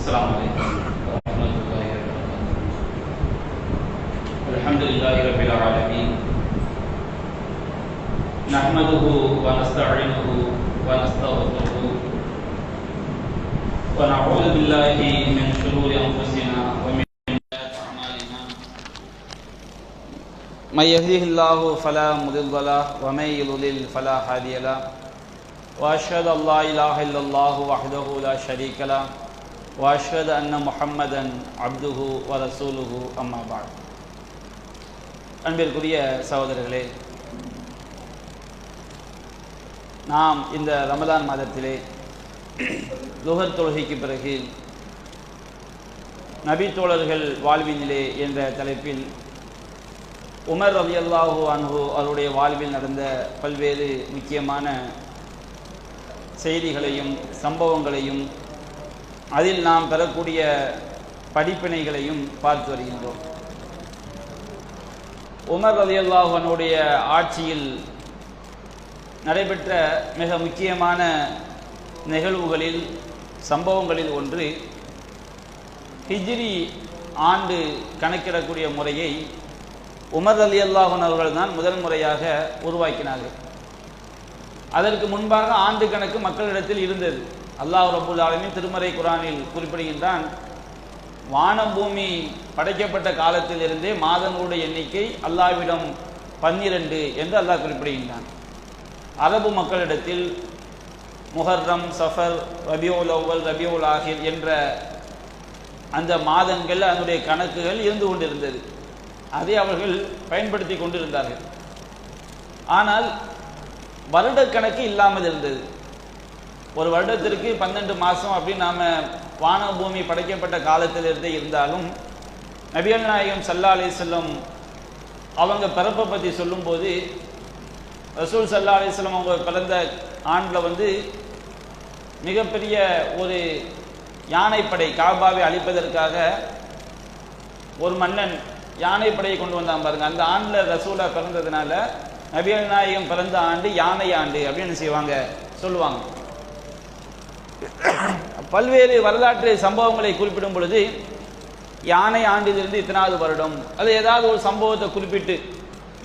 السلام عليكم ورحمة الله وبركاته. الحمد لله رب العالمين نحمده ونستعينه ونستغفره ونعوذ بالله من شرور أنفسنا ومن سيئات أعمالنا من يهده الله فلا مضل له ومن يضلل فلا هادي له وأشهد أن لا إله إلا الله وحده لا شريك له وأشهد أن محمدا عبده ورسوله أما بعد. அன்பிற்குரிய சகோதரர்களே, நாம் இந்த ரமதான் மாதத்திலே லுஹர் தொழுகைக்கு பிறகு நபி தோழர்கள் வாழ்வினிலே என்ற தலைப்பில் உமர் ரலியல்லாஹு அன்ஹு அவருடைய வாழ்வில் நடந்த பல்வேறு முக்கியமான செய்திகளையும் சம்பவங்களையும் அதில் நாம் பெறக்கூடிய படிப்பினைகளையும் பார்த்து வருகின்றோம். உமர் ரலியல்லாஹு அன்ஹுடைய ஆட்சியில் நடைபெற்ற மிக முக்கியமான நிகழ்வுகளில் சம்பவங்களில் ஒன்று, ஹிஜ்ரி ஆண்டு கணக்கிடக்கூடிய முறையை உமர் ரலியல்லாஹு அன்ஹு அவர்கள் தான் முதல் முறையாக உருவாக்கினார்கள். அதற்கு முன்பாக ஆண்டு கணக்கு மக்களிடத்தில் இருந்தது. அல்லாஹ் ரப்புல் ஆலமீன் திருமறை குர்ஆனில் குறிப்பிடுகின்றான், வானம் பூமி படைக்கப்பட்ட காலத்திலிருந்தே மாதங்களுடைய எண்ணிக்கை அல்லாஹ்விடம் 12 என்று அல்லாஹ் குறிப்பிடுகின்றான். அரபு மக்களிடத்தில் முஹர்ரம், சஃபர், ரபியுல் அவ்வல், ரபியுல் ஆஹிர் என்ற அந்த மாதங்கள் அதனுடைய கணக்குகள் இருந்து கொண்டிருந்தது. அதை அவர்கள் பயன்படுத்தி கொண்டிருந்தார்கள். ஆனால் வருட கணக்கு இல்லாமல் இருந்தது. ஒரு வருடத்திற்கு 12 மாதம் அப்படின்னு நாம் வான பூமி படைக்கப்பட்ட காலத்திலிருந்தே இருந்தாலும், நபிகள் நாயகம் ஸல்லல்லாஹு அலைஹி வஸல்லம் அவங்க பிறப்பை பற்றி சொல்லும்போது, ரசூல் ஸல்லல்லாஹு அலைஹி வஸல்லம் அவங்க பிறந்த ஆண்டில் மிகப்பெரிய ஒரு யானைப்படை, காபாவை அழிப்பதற்காக ஒரு மன்னன் யானைப்படையை கொண்டு வந்தான் பாருங்க. அந்த ஆண்டில் ரசூலா பிறந்ததுனால நபிகள் நாயகம் பிறந்த ஆண்டு யானை ஆண்டு அப்படின்னு செய்வாங்க, சொல்லுவாங்க. பல்வேறு வரலாற்று சம்பவங்களை குறிப்பிடும் பொழுது யானை ஆண்டிலிருந்து இத்தனாவது வருடம், அது ஏதாவது ஒரு சம்பவத்தை குறிப்பிட்டு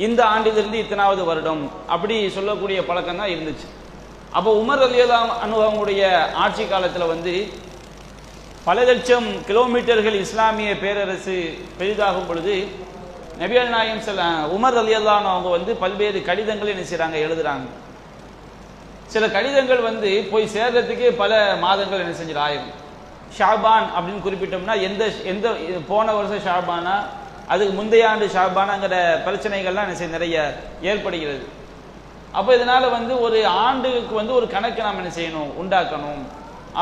இந்த ஆண்டிலிருந்து இத்தனாவது வருடம் அப்படி சொல்லக்கூடிய பழக்கம் தான் இருந்துச்சு. அப்போ உமர் ரலியல்லாஹு அன்ஹு அவங்களுடைய ஆட்சி காலத்தில் பல லட்சம் கிலோமீட்டர்கள் இஸ்லாமிய பேரரசு பெரிதாகும் பொழுது நபிகள் நாயகம் உமர் ரலியல்லாஹு அன்ஹு அவங்க பல்வேறு கடிதங்களை என்ன செய்றாங்க, எழுதுறாங்க. சில கடிதங்கள் போய் சேர்றதுக்கே பல மாதங்கள் என்ன செஞ்சிடும் ஆயிரும். ஷாபான் அப்படின்னு குறிப்பிட்டோம்னா எந்த போன வருஷம் ஷாபானா, அதுக்கு முந்தைய ஆண்டு ஷாபானாங்கிற பிரச்சனைகள்லாம் என்ன செய்ய நிறைய ஏற்படுகிறது. அப்போ இதனால ஒரு ஆண்டுக்கு ஒரு கணக்கு நாம் என்ன செய்யணும், உண்டாக்கணும்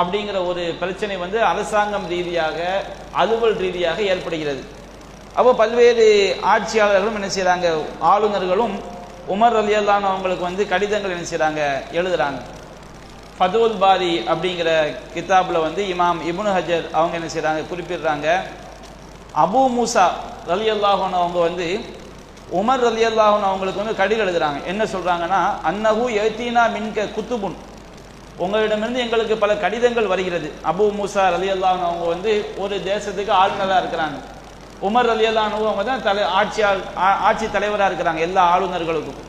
அப்படிங்கிற ஒரு பிரச்சனை அரசாங்கம் ரீதியாக, அலுவல் ரீதியாக ஏற்படுகிறது. அப்போ பல்வேறு ஆட்சியாளர்களும் என்ன செய்கிறாங்க, ஆளுநர்களும் உமர் ரலியல்லாஹு அன்ஹு அவங்களுக்கு கடிதங்கள் என்ன செய்கிறாங்க, எழுதுகிறாங்க. ஃபதுல் பாரி அப்படிங்கிற கிதாபில் இமாம் இப்னு ஹஜர் அவங்க என்ன செய்கிறாங்க, குறிப்பிடுறாங்க, அபு மூசா ரலியல்லாஹு அன்ஹு அவங்க உமர் ரலியல்லாஹு அன்ஹு அவங்களுக்கு கடிதம் எழுதுகிறாங்க. என்ன சொல்கிறாங்கன்னா, அன்னஹு யதீனா மின்க குத்துபுன், உங்களிடமிருந்து எங்களுக்கு பல கடிதங்கள் வருகிறது. அபு மூசா ரலியல்லாஹு அன்ஹு அவங்க ஒரு தேசத்துக்கு ஆளுநராக இருக்கிறாங்க. உமர் ரலியல்லாஹு அன்ஹு அவங்க தான் ஆட்சி தலைவராக இருக்கிறாங்க எல்லா ஆளுநர்களுக்கும்.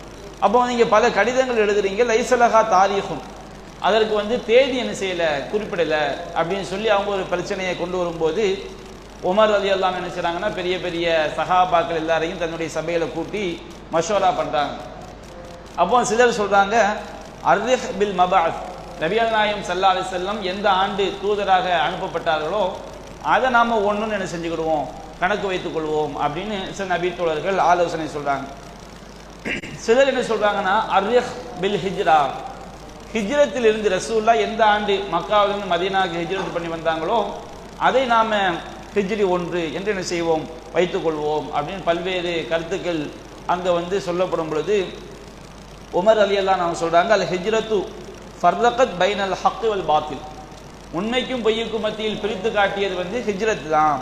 அப்போ நீங்கள் பல கடிதங்கள் எழுதுறீங்க, லைசலஹா தாரீஹுன், அதற்கு தேதி என்ன செய்யலை, குறிப்பிடலை அப்படின்னு சொல்லி அவங்க ஒரு பிரச்சனையை கொண்டு வரும்போது உமர் ரலியல்லாஹு அன்ஹு என்ன செய்கிறாங்கன்னா, பெரிய பெரிய சஹாபாக்கள் எல்லாரையும் தன்னுடைய சபையில் கூட்டி மஷோரா பண்ணுறாங்க. அப்போ சிலர் சொல்கிறாங்க, அர்ரிஹ் பில் மபாஸ், நபிகள் நாயகம் ஸல்லல்லாஹு அலைஹி வஸல்லம் எந்த ஆண்டு தூதராக அனுப்பப்பட்டார்களோ அதை நாம் ஒன்றுன்னு என்ன செஞ்சுக்கிடுவோம், கணக்கு வைத்துக் கொள்வோம் அப்படின்னு சில நபி தோழர்கள் ஆலோசனை சொல்றாங்க. சிலர் என்ன சொல்றாங்கன்னா, அர்ரிஹ் பில் ஹிஜ்ரா, ஹிஜ்ரத்தில் இருந்து ரசூல்லா எந்த ஆண்டு மக்காவிலிருந்து மதீனாவுக்கு ஹிஜ்ரத் பண்ணி வந்தாங்களோ அதை நாம ஹிஜ்ரி 1 என்று என்ன செய்வோம், வைத்துக் கொள்வோம் அப்படின்னு பல்வேறு கருத்துக்கள் அங்கே சொல்லப்படும் பொழுது உமர் ரலியல்லாஹு அன்ஹு சொல்றாங்க, அல் ஹிஜ்ரத்து ஃபர்ரகத் பைனல் ஹக் வல் பாத்தில், உண்மைக்கும் பொய்யுக்கும் மத்தியில் பிரித்து காட்டியது ஹிஜ்ரத் தான்.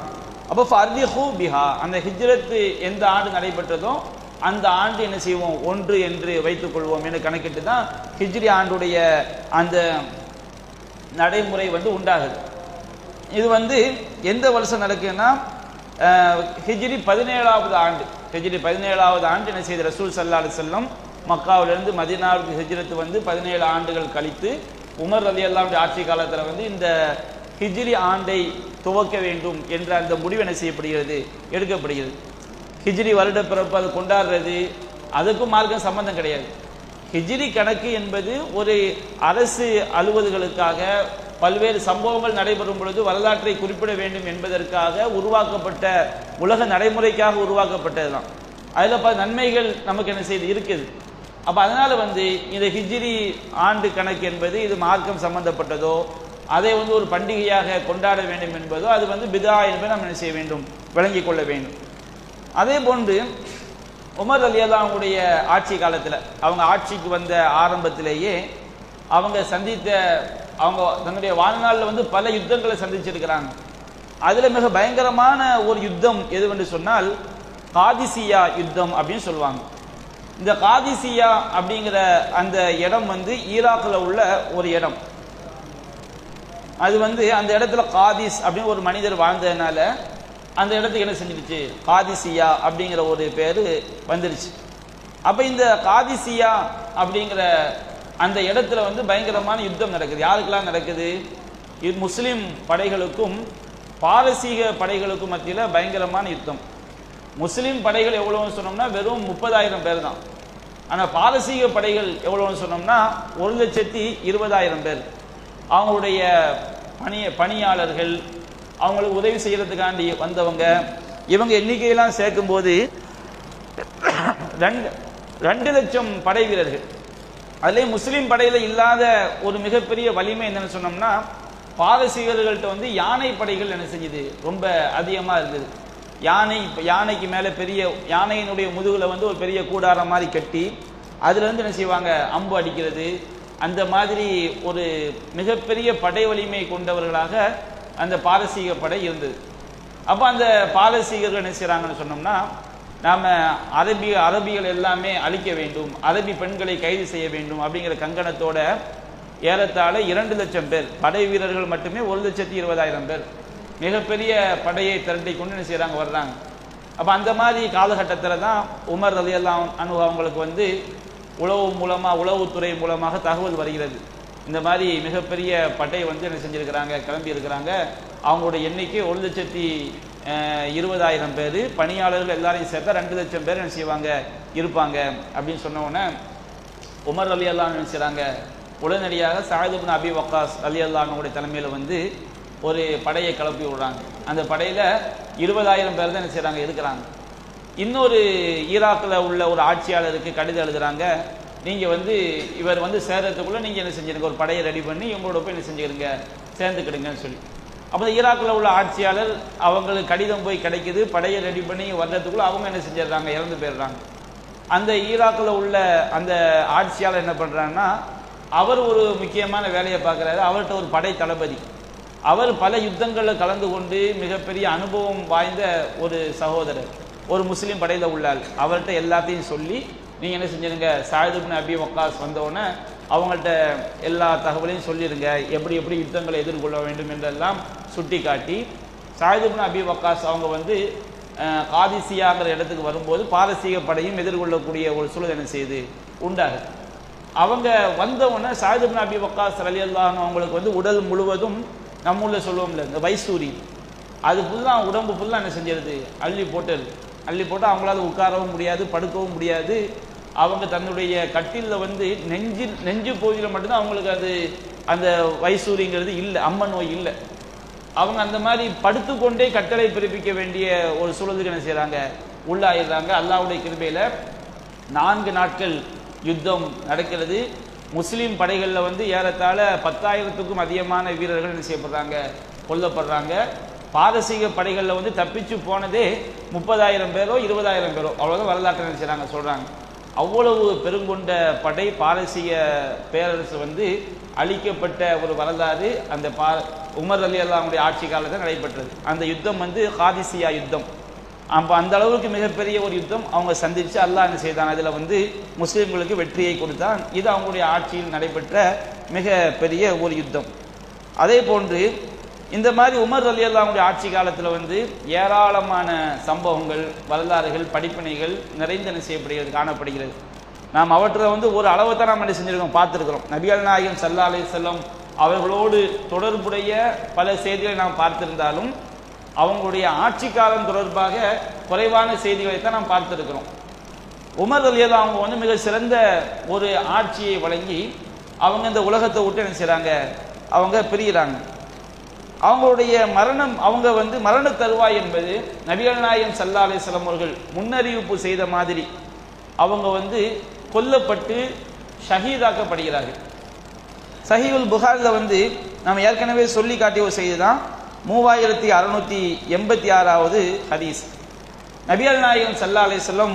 அப்போ ஃபர்ரிஹு பிஹா, அந்த ஹிஜ்ரத்து எந்த ஆண்டு நடைபெற்றதோ அந்த ஆண்டு என்ன செய்வோம், 1 என்று வைத்துக் கொள்வோம் என்று கணக்கிட்டு தான் ஹிஜ்ரி ஆண்டுடைய அந்த நடைமுறை உண்டாகுது. இது வந்து எந்த வருஷம் நடக்குன்னா ஹிஜ்ரி 17வது ஆண்டு. ஹிஜ்ரி 17வது ஆண்டு என்ன செய்த ரசூல் ஸல்லல்லாஹு அலைஹி வஸல்லம் மக்காவிலிருந்து மதீனாவுக்கு ஹிஜ்ரத் வந்து 17 ஆண்டுகள் கழித்து உமர் ரலியல்லாஹு அன்ஹு ஆட்சி காலத்தில் வந்து இந்த ஹிஜ்ரி ஆண்டை துவக்க வேண்டும் என்ற அந்த முடிவு என்ன செய்யப்படுகிறது, எடுக்கப்படுகிறது. ஹிஜ்ரி வருட பிறப்பு அது கொண்டாடுறது அதுக்கும் மார்க்கம் சம்பந்தம் கிடையாது. ஹிஜ்ரி கணக்கு என்பது ஒரு அரசு அலுவல்களுக்காக பல்வேறு சம்பவங்கள் நடைபெறும் பொழுது வரலாற்றை குறிப்பிட வேண்டும் என்பதற்காக உருவாக்கப்பட்ட உலக நடைமுறைக்காக உருவாக்கப்பட்டதுதான். அதில் பல நன்மைகள் நமக்கு என்ன செய்து இருக்குது. அப்போ அதனால வந்து இந்த ஹிஜ்ரி ஆண்டு கணக்கு என்பது இது மார்க்கம் சம்பந்தப்பட்டதோ அதை வந்து ஒரு பண்டிகையாக கொண்டாட வேண்டும் என்பதோ அது வந்து பிதா என்பதை நம்ம என்ன செய்ய வேண்டும், விளங்கிக் கொள்ள வேண்டும். அதே போன்று உமர் ரலியல்லாஹு அன்ஹுடைய ஆட்சி காலத்தில் அவங்க ஆட்சிக்கு வந்த ஆரம்பத்திலேயே அவங்க தன்னுடைய வாழ்நாளில் வந்து பல யுத்தங்களை சந்திச்சிருக்கிறாங்க. அதில் மிக பயங்கரமான ஒரு யுத்தம் எதுவென்று சொன்னால் காதிசியா யுத்தம் அப்படின்னு சொல்லுவாங்க. இந்த காதிசியா அப்படிங்கிற அந்த இடம் வந்து ஈராக்கில் உள்ள ஒரு இடம். அது வந்து அந்த இடத்துல காதிஸ் அப்படின்னு ஒரு மனிதர் வாழ்ந்ததுனால அந்த இடத்துக்கு என்ன செஞ்சிருச்சு, காதிசியா அப்படிங்கிற ஒரு பேர் வந்துருச்சு. அப்போ இந்த காதிசியா அப்படிங்கிற அந்த இடத்துல வந்து பயங்கரமான யுத்தம் நடக்குது. யாருக்கெல்லாம் நடக்குது, இது முஸ்லீம் படைகளுக்கும் பாரசீக படைகளுக்கும் மத்தியில் பயங்கரமான யுத்தம். முஸ்லீம் படைகள் எவ்வளோன்னு சொன்னோம்னா வெறும் 30,000 பேர் தான். ஆனால் பாரசீக படைகள் எவ்வளோன்னு சொன்னோம்னா 1,20,000 பேர். அவங்களுடைய பணியாளர்கள், அவங்களுக்கு உதவி செய்யறதுக்காண்டி வந்தவங்க, இவங்க எண்ணிக்கையெல்லாம் சேர்க்கும்போது 2 லட்சம் படை வீரர்கள். அதிலே முஸ்லீம் படையில் இல்லாத ஒரு மிகப்பெரிய வலிமை என்னன்னு சொன்னோம்னா பாரசீகர்கள்ட்ட வந்து யானை படைகள் என்ன செஞ்சுது, ரொம்ப அதிகமாக இருந்தது. யானைக்கு மேலே பெரிய யானையினுடைய முதுகில் வந்து ஒரு பெரிய கூடாரம் மாதிரி கட்டி அதுலேருந்து என்ன செய்வாங்க, அம்பு அடிக்கிறது. அந்த மாதிரி ஒரு மிகப்பெரிய படை வலிமை கொண்டவர்களாக அந்த பாரசீக படை இருந்தது. அப்போ அந்த பாரசீகர்கள் என்ன செய்கிறாங்கன்னு சொன்னோம்னா நாம் அரபிகள் எல்லாமே அழிக்க வேண்டும், அரபி பெண்களை கைது செய்ய வேண்டும் அப்படிங்கிற கங்கணத்தோட ஏறத்தாழ 2 லட்சம் பேர் படை வீரர்கள் மட்டுமே 1,20,000 பேர் மிகப்பெரிய படையை திரட்டி கொண்டு என்ன செய்கிறாங்க, வர்றாங்க. அப்போ அந்த மாதிரி காலகட்டத்தில் தான் உமர் ரலியல்லாஹு அன்ஹு அவங்களுக்கு வந்து உளவுத்துறை மூலமாக தகவல் வருகிறது. இந்த மாதிரி மிகப்பெரிய படை வந்து என்ன செஞ்சுருக்கிறாங்க, கிளம்பி இருக்கிறாங்க. அவங்களுடைய எண்ணிக்கை 1,20,000 பேர், பணியாளர்கள் எல்லாரையும் சேர்த்தா 2 லட்சம் பேர் என்ன செய்வாங்க, இருப்பாங்க அப்படின்னு சொன்ன உடனே உமர் ரலியல்லாஹு அன்ஹு என்ன செய்கிறாங்க, உடனடியாக சஅத் இப்னு அபி வக்காஸ் ரலியல்லாஹு அன்ஹுடைய தலைமையில் வந்து ஒரு படையை கிளப்பி விடுறாங்க. அந்த படையில் 20,000 பேர் தான் என்ன செய்கிறாங்க, இருக்கிறாங்க. இன்னொரு ஈராக்கில் உள்ள ஒரு ஆட்சியாளருக்கு கடிதம் எழுதுகிறாங்க, நீங்கள் வந்து இவர் வந்து சேர்றதுக்குள்ளே நீங்கள் என்ன செஞ்சுருங்க, ஒரு படையை ரெடி பண்ணி இவங்களோட போய் என்ன செஞ்சுருங்க, சேர்ந்துக்கிடுங்கன்னு சொல்லி. அப்போ ஈராக்கில் உள்ள ஆட்சியாளர் அவங்களுக்கு கடிதம் போய் கிடைக்குது, படையை ரெடி பண்ணி வர்றதுக்குள்ளே அவங்க என்ன செஞ்சிடறாங்க, இறந்து போயிடுறாங்க. அந்த ஈராக்கில் உள்ள அந்த ஆட்சியாளர் என்ன பண்ணுறாங்கன்னா அவர் ஒரு முக்கியமான வேலையை பார்க்குறாரு. அவர்கிட்ட ஒரு படை தளபதி, அவர் பல யுத்தங்களில் கலந்து கொண்டு மிகப்பெரிய அனுபவம் வாய்ந்த ஒரு சகோதரர், ஒரு முஸ்லீம் படையில் உள்ளார். அவர்கிட்ட எல்லாத்தையும் சொல்லி நீங்கள் என்ன செஞ்சிருங்க, சஅத் இப்னு அபி வக்காஸ் வந்தோடனே அவங்கள்ட்ட எல்லா தகவலையும் சொல்லிடுங்க, எப்படி எப்படி யுத்தங்களை எதிர்கொள்ள வேண்டும் என்றெல்லாம் சுட்டி காட்டி சஅத் இப்னு அபி வக்காஸ் அவங்க வந்து காதிசியாங்கிற இடத்துக்கு வரும்போது பாரசீக படையும் எதிர்கொள்ளக்கூடிய ஒரு சூழல் என்ன செய்யுது, உண்டாகுது. அவங்க வந்தவுடனே சஅத் இப்னு அபி வக்காஸ் ரலியல்லாஹு அன்ஹு அவங்களுக்கு வந்து உடல் முழுவதும் நம்ம ஊரில் சொல்லுவோம்ல இந்த வைசூரி, அது ஃபுல்லாக உடம்பு ஃபுல்லாக என்ன செஞ்சிருது, அள்ளி போட்டு அவங்களால உட்காரவும் முடியாது, படுக்கவும் முடியாது. அவங்க தன்னுடைய கட்டிலில் வந்து நெஞ்சு பகுதியில் மட்டும்தான் அவங்களுக்கு அது அந்த வைசூரிங்கிறது இல்லை, அம்ம நோய் இல்லை. அவங்க அந்த மாதிரி படுத்துக்கொண்டே கட்டளை பிறப்பிக்க வேண்டிய ஒரு சூழலுக்கு என்ன செய்கிறாங்க, உள்ளாயிடுறாங்க. அல்லாஹ்வுடைய கிருபையில் 4 நாட்கள் யுத்தம் நடக்கிறது. முஸ்லீம் படைகளில் வந்து ஏறத்தாழ 10,000க்கும் அதிகமான வீரர்கள் என்ன செய்யப்படுறாங்க, கொல்லப்படுறாங்க. பாரசீக படைகளில் வந்து தப்பிச்சு போனதே 30,000 பேரோ 20,000 பேரோ அவ்வளோதான் வரலாற்று நினைச்சாங்க சொல்கிறாங்க. அவ்வளவு பெருங்கொண்ட படை பாரசீக பேரரசு வந்து அழிக்கப்பட்ட ஒரு வரலாறு அந்த உமர் ரலியல்லாஹு அன்ஹுடைய ஆட்சி காலத்தில் நடைபெற்றது. அந்த யுத்தம் வந்து காதிசியா யுத்தம். அப்போ அந்த அளவுக்கு மிகப்பெரிய ஒரு யுத்தம் அவங்க சந்தித்து அல்லாஹ் என்ன செய்தான், அதில் வந்து முஸ்லீம்களுக்கு வெற்றியை கொடுத்தான். இது அவங்களுடைய ஆட்சியில் நடைபெற்ற மிக பெரிய ஒரு யுத்தம். அதே போன்று இந்த மாதிரி உமர் ரலியல்லாஹு ஆட்சி காலத்தில் வந்து ஏராளமான சம்பவங்கள், வரலாறுகள், படிப்பினைகள் நிறைந்த செய்யப்படுகிறது, காணப்படுகிறது. நாம் அவற்றில் வந்து ஒரு அளவை தான் நாம் என்ன செஞ்சிருக்கோம், பார்த்துருக்கிறோம். நபிகள் நாயகம் ஸல்லல்லாஹு அலைஹி வஸல்லம் அவர்களோடு தொடர்புடைய பல செய்திகளை நாம் பார்த்திருந்தாலும் அவங்களுடைய ஆட்சி காலம் தொடர்பாக குறைவான செய்திகளை தான் நாம் பார்த்திருக்கிறோம். உமர் ரலியல்லாஹு அவங்க வந்து மிக சிறந்த ஒரு ஆட்சியை வழங்கி அவங்க இந்த உலகத்தை விட்டு என்ன செய்கிறாங்க, அவங்க பிரிகிறாங்க. அவங்களுடைய மரணம், அவங்க வந்து மரண தருவாய் என்பது நபிகள் நாயகம் ஸல்லல்லாஹு அலைஹி வஸல்லம் அவர்கள் முன்னறிவிப்பு செய்த மாதிரி அவங்க வந்து கொல்லப்பட்டு ஷஹீதாக்கப்படுகிறார்கள். சஹீஹுல் புகாரில் வந்து நம்ம ஏற்கனவே சொல்லி காட்டிய ஒரு செய்தி தான் 3686வது ஹதீஸ். நபிகள் நாயகம் ஸல்லல்லாஹு அலைஹி வஸல்லம்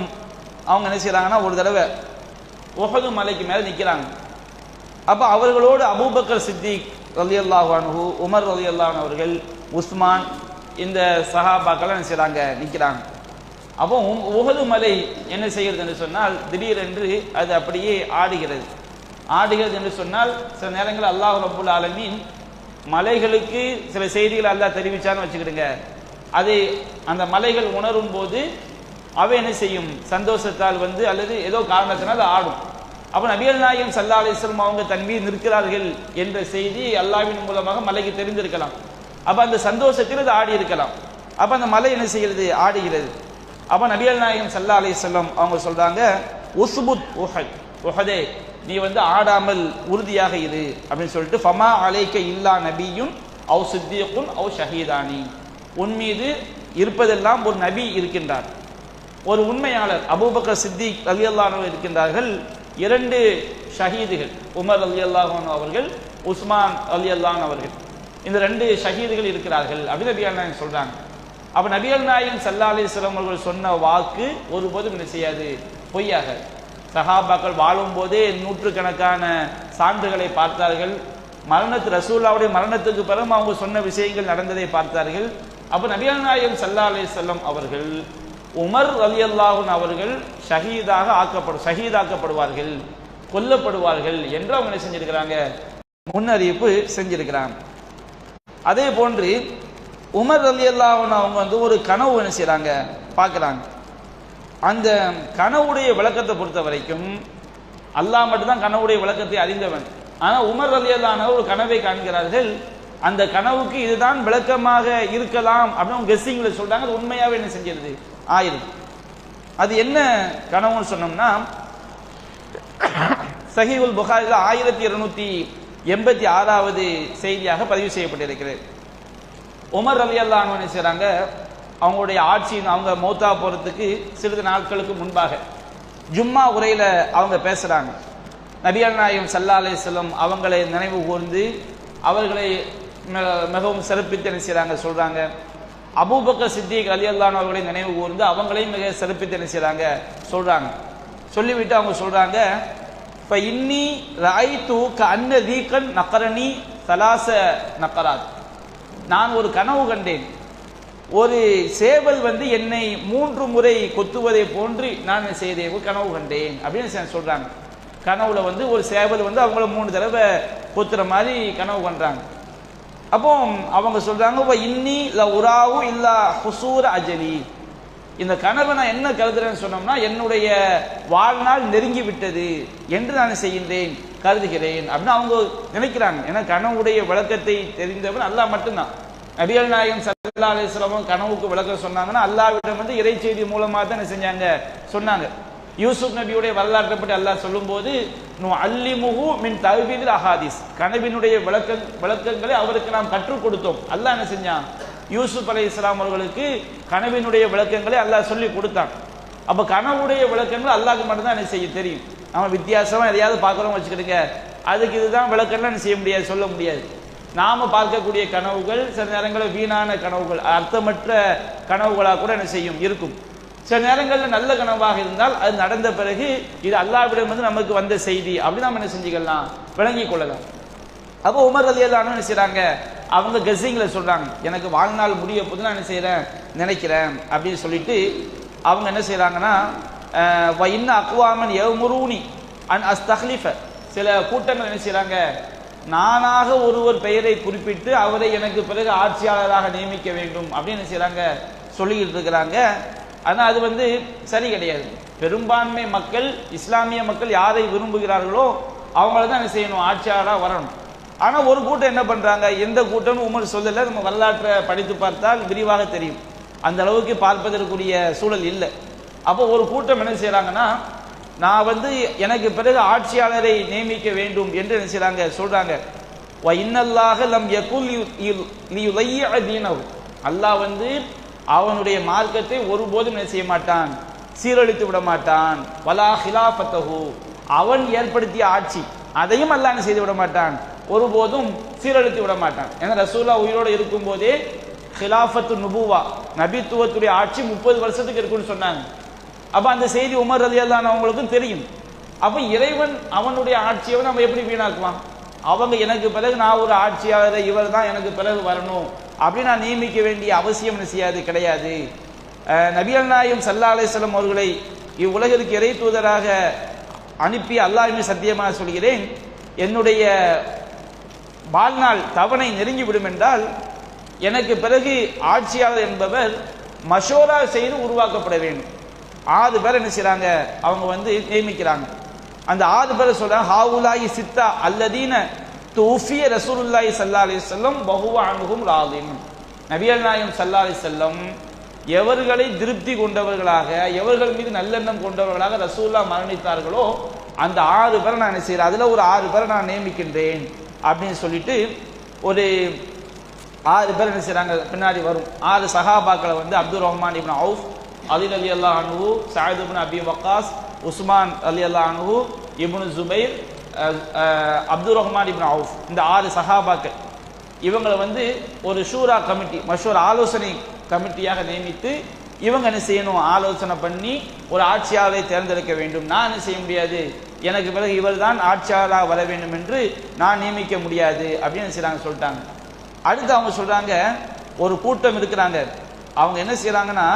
அவங்க என்ன செய்கிறாங்கன்னா, ஒரு தடவை உஹது மலைக்கு மேலே நிற்கிறாங்க. அப்போ அவர்களோடு அபூபக்கர் சித்திக் ரலியல்லாஹு அன்ஹு, உமர் ரலியல்லாஹு அன்ஹு அவர்கள், உஸ்மான், இந்த சஹாபாக்கள் என்ன செய்கிறாங்க, நிற்கிறாங்க. அப்போ உஹது மலை என்ன செய்கிறது என்று சொன்னால் திடீரென்று அது அப்படியே ஆடுகிறது. ஆடுகிறது என்று சொன்னால் சில நேரங்கள் அல்லாஹ் ரப்புல் ஆலமீன் மலைகளுக்கு சில செய்திகளை அல்லாஹ் தெரிவிச்சான்னு வச்சுக்கிடுங்க, அதை அந்த மலைகள் உணரும் போது அவை என்ன செய்யும், சந்தோஷத்தால் வந்து அல்லது ஏதோ காரணத்தினால் ஆடும். அப்போ நபிகள் நாயகம் ஸல்லல்லாஹு அலைஹி வஸல்லம் அவங்க தன் மீது நிற்கிறார்கள் என்ற செய்தி அல்லாஹ்வின் மூலமாக மலைக்கு தெரிந்திருக்கலாம். அப்போ அந்த சந்தோஷத்தில் அது ஆடி இருக்கலாம். அப்போ அந்த மலை என்ன செய்கிறது, ஆடுகிறது. அப்போ நபிகள் நாயகம் ஸல்லல்லாஹு அலைஹி வஸல்லம் அவங்க சொல்றாங்க, உஸ்புத் உஹத், உஹதே நீ வந்து ஆடாமல் உறுதியாக இரு அப்படின்னு சொல்லிட்டு, ஃபமா அலைக்க இல்லா நபியும் அவ் சித்தியக்குன் அவ் ஷஹீதானி, உன் மீது இருப்பதெல்லாம் ஒரு நபி இருக்கின்றார், ஒரு உண்மையாளர் அபூபக்கர் சித்திக் ரலியல்லாஹு அன்ஹு இருக்கின்றார்கள், 2 ஷஹீதுகள் உமர் ரலியல்லாஹு அன்ஹு அவர்கள், உஸ்மான் ரலியல்லாஹு அன்ஹு அவர்கள், இந்த 2 ஷஹீதுகள் இருக்கிறார்கள் அப்படின்னு நபிகள் நாயகம் சொல்றாங்க. அப்ப நபிகள் நாயகம் ஸல்லல்லாஹு அலைஹி வஸல்லம் அவர்கள் சொன்ன வாக்கு ஒருபோதும் என்ன செய்யாது, பொய்யாக. சஹாபாக்கள் வாழும் போதே நூற்றுக்கணக்கான சான்றுகளை பார்த்தார்கள். ரசூலுல்லாஹ்வுடைய மரணத்துக்கு பிறகு அவங்க சொன்ன விஷயங்கள் நடந்ததை பார்த்தார்கள். அப்ப நபிகள் நாயகம் ஸல்லல்லாஹு அலைஹி வஸல்லம் அவர்கள் உமர் ரலியல்லாஹு அன்ஹு அவர்கள் ஷஹீதாக்கப்படுவார்கள், கொல்லப்படுவார்கள் என்று அவங்க என்ன செஞ்சிருக்கிறாங்க, முன்னறிவிப்பு செஞ்சிருக்கிறாங்க. அதே போன்று உமர் ரலியல்லாஹு அன்ஹு அவங்க வந்து ஒரு கனவு என்ன செய்றாங்க, பார்க்குறாங்க. அந்த கனவுடைய விளக்கத்தை பொறுத்த வரைக்கும் அல்லாஹ் மட்டும்தான் கனவுடைய விளக்கத்தை அறிந்தவன். ஆனால் உமர் ரலியல்லாஹு அன்ஹு ஒரு கனவை காண்கிறார்கள். அந்த கனவுக்கு இதுதான் விளக்கமாக இருக்கலாம் அப்படின்னு கெஸ்ஸிங்கில் சொல்றாங்க. அது உண்மையாகவே என்ன செஞ்சிருது, ஆயிரும். அது என்ன கனவுன்னு சொன்னோம்னா, சஹீஹுல் புகாரில் 1286வது செய்தியாக பதிவு செய்யப்பட்டிருக்கிறது. உமர் ரலியல்லாஹு அன்ஹு என்ன செய்றாங்க, அவங்களுடைய ஆட்சியின் அவங்க மௌத்தா போறதுக்கு சிறிது நாட்களுக்கு முன்பாக ஜும்மா உரையில அவங்க பேசுறாங்க. நபிகள் நாயகம் ஸல்லல்லாஹு அலைஹி வஸல்லம் அவங்களை நினைவு கூர்ந்து அவர்களை மிகவும் சிறப்பித்து என்ன செய்றாங்க, சொல்றாங்க. அபூபக்கர் சித்திக் ரலியல்லாஹு அன்ஹு அவர்களை நினைவு கூர்ந்து அவங்களையும் மிக சிறப்பித்து என்ன செய்றாங்க, சொல்றாங்க. சொல்லிவிட்டு அவங்க சொல்றாங்க, ஃப இன்னி ரஐது கஅன்ன தீகன் நகரனி ஸலாஸ நகராத், நான் ஒரு கனவு கண்டேன், ஒரு சேவல் வந்து என்னை 3 முறை கொத்துவதை போன்று நான் செய்தேன், ஒரு கனவு கண்டேன் அப்படின்னு சொல்றாங்க. கனவுல வந்து ஒரு சேவல் வந்து அவங்கள 3 தடவை கொத்துற மாதிரி கனவு கண்டாங்க. அப்போ அவங்க சொல்றாங்க, இன்னி ல உராவு இல்லா ஹுசூர அஜலி, இந்த கனவை நான் என்ன கருதுறேன்னு சொன்னோம்னா என்னுடைய வாழ்நாள் நெருங்கி விட்டது என்று நான் செய்கின்றேன், கருதுகிறேன் அப்படின்னு அவங்க நினைக்கிறாங்க. ஏன்னா கனவுடைய விளக்கத்தை தெரிந்தவன் அல்லாஹ் மட்டும்தான். நபிகள் நாயகம் ஸல்லல்லாஹு அலைஹி வஸல்லம் கனவுக்கு விளக்கம் சொன்னாங்கன்னா அல்லாஹ்விடம் வந்து இறை செய்தி மூலமாக தான் செஞ்சாங்க, சொன்னாங்க. யூசுப் நபியுடைய வரலாற்றை பற்றி அல்லாஹ் சொல்லும்போது அல்லிமுஹு மின் தஅவீலில் அஹாதீஸ், கனவினுடைய விளக்கங்களை அவருக்கு நாம் கற்றுக் கொடுத்தோம். அல்லாஹ் என்ன செஞ்சான், யூசுப் அலைஹிஸ்ஸலாம் அவர்களுக்கு கனவினுடைய விளக்கங்களை அல்லாஹ் சொல்லி கொடுத்தான். அப்ப கனவுடைய விளக்கங்கள் அல்லாஹ்க்கு மட்டும்தான் என்ன செய்ய தெரியும். நம்ம வித்தியாசமா எதையாவது பார்க்குறோம் வச்சுக்கிடுங்க, அதுக்கு இதுதான் விளக்கம்லாம் என்ன செய்ய முடியாது, சொல்ல முடியாது. நாம பார்க்கக்கூடிய கனவுகள் சில நேரங்களில் வீணான கனவுகள், அர்த்தமற்ற கனவுகளாக கூட என்ன செய்யும், இருக்கும். சில நேரங்களில் நல்ல கனவாக இருந்தால் அது நடந்த பிறகு இது அல்லாஹ்விடம் வந்து நமக்கு வந்த செய்தி அப்படி நாம் என்ன செஞ்சுக்கலாம், விளங்கி கொள்ளலாம். அப்போ உமர் ரலியல்லாஹு அன்ஹு என்ன செய்றாங்க, அவங்க கெஸ்ஸிங்ல சொல்றாங்க, எனக்கு வாழ்நாள் முடிய போது நான் என்ன செய்யறேன், நினைக்கிறேன் அப்படின்னு சொல்லிட்டு அவங்க என்ன செய்யறாங்கன்னா, வ இன்ன அக்வாமன் யமுரூனி அன் அஸ்தக்லிஃப, சில கூட்டங்கள் என்ன செய்யறாங்க, நானாக ஒருவர் பெயரை குறிப்பிட்டு அவரை எனக்கு பிறகு ஆட்சியாளராக நியமிக்க வேண்டும் அப்படின்னு செய்றாங்க, சொல்லிக்கிட்டு இருக்கிறாங்க. ஆனால் அது சரி கிடையாது. பெரும்பான்மை மக்கள், இஸ்லாமிய மக்கள் யாரை விரும்புகிறார்களோ அவங்கள தான் என்ன செய்யணும், ஆட்சியாளராக வரணும். ஆனால் ஒரு கூட்டம் என்ன பண்றாங்க, எந்த கூட்டம்னு உமர் சொல்லல, நம்ம வரலாற்றை படித்து பார்த்தால் விரிவாக தெரியும். அந்த அளவுக்கு பார்ப்பதற்குரிய சூழல் இல்லை. அப்போ ஒரு கூட்டம் என்ன செய்யறாங்கன்னா, நான் எனக்கு பிறகு ஆட்சியாளரை நியமிக்க வேண்டும் என்று என்ன செய்றாங்க, சொல்றாங்க. இன்னல்லாஹ லம் யகுல் லியுலைய தீனஹு, அல்லாஹ் அவனுடைய மார்க்கத்தை ஒருபோதும் என்ன செய்ய மாட்டான், சீரழித்து விட மாட்டான். வலா ஹிலாஃபத்தஹு, அவன் ஏற்படுத்திய ஆட்சி அதையும் அல்லாஹ் என்ன செய்து விட மாட்டான், ஒருபோதும் சீரழித்து விட மாட்டான். ஏன்னா ரசூலுல்லாஹ் உயிரோடு இருக்கும் போதே ஹிலாஃபத்து நுபுவா, நபித்துவத்துடைய ஆட்சி 30 வருஷத்துக்கு இருக்குன்னு சொன்னாங்க. அப்ப அந்த செய்தி உமர் ரலியல்லாஹு அவங்களுக்கும் தெரியும். அப்ப இறைவன் அவனுடைய ஆட்சியை நம்ம எப்படி வீணாக்குவான்? அவங்க எனக்கு பிறகு நான் ஒரு ஆட்சியாளரை, இவர் தான் எனக்கு பிறகு வரணும் அப்படின்னு நான் நியமிக்க வேண்டிய அவசியம் செய்யாது, கிடையாது. நபிகள் நாயகம் ஸல்லல்லாஹு அலைஹி வஸல்லம் அவர்களை இவ்வுலகிற்கு இறை தூதராக அனுப்பி அல்லாஹ்வின் சத்தியமாக சொல்கிறேன், என்னுடைய வாழ்நாள் தவணை நெருங்கிவிடும் என்றால் எனக்கு பிறகு ஆட்சியாளர் என்பவர் மஷோரா செய்து உருவாக்கப்பட வேண்டும். 6 பேர் என்ன செய்றாங்க, அவங்க நியமிக்கிறாங்க. அந்த 6 பேர் சொல்றாங்க, ஹாவுலாயி சித்தா அல்லதீன தூஃபிய ரசூலுல்லாஹி ஸல்லல்லாஹு அலைஹி வஸல்லம் வஹுவ அன்ஹும் ராதின். நபிகள் நாயகம் ஸல்லல்லாஹு அலைஹி வஸல்லம் எவர்களை திருப்தி கொண்டவர்களாக, எவர்கள் மீது நல்லெண்ணம் கொண்டவர்களாக ரசூலுல்லாஹ் மரணித்தார்களோ அந்த 6 பேரை நான் என்ன செய்யறேன், அதுல ஒரு 6 பேரை நான் நியமிக்கின்றேன் அப்படின்னு சொல்லிட்டு ஒரு 6 பேர் என்ன செய்றாங்க, பின்னாடி வரும் 6 சஹாபாக்களை அப்துர் ரஹ்மான் இப்னு அவுஃப், அலி ரலியல்லாஹு அன்ஹு, சஅத் இப்னு அபி வக்காஸ், உஸ்மான் ரலியல்லாஹு அன்ஹு, இப்னு ஜுபைர், அப்துர் ரஹ்மான் இப்னு அவுஃப், இந்த 6 சஹாபாக்கள் இவங்களை ஒரு ஷூரா கமிட்டி, மஷூர் ஆலோசனை கமிட்டியாக நியமித்து இவங்க என்ன செய்யணும், ஆலோசனை பண்ணி ஒரு ஆட்சியாளரை தேர்ந்தெடுக்க வேண்டும். நான் என்ன செய்ய முடியாது, எனக்கு பிறகு இவர் தான் ஆட்சியாளராக வர வேண்டும் என்று நான் நியமிக்க முடியாது அப்படின்னு செய்றாங்க, சொல்லிட்டாங்க. அடுத்து அவங்க சொல்றாங்க, ஒரு கூட்டம் இருக்கிறாங்க, அவங்க என்ன செய்யறாங்கன்னா,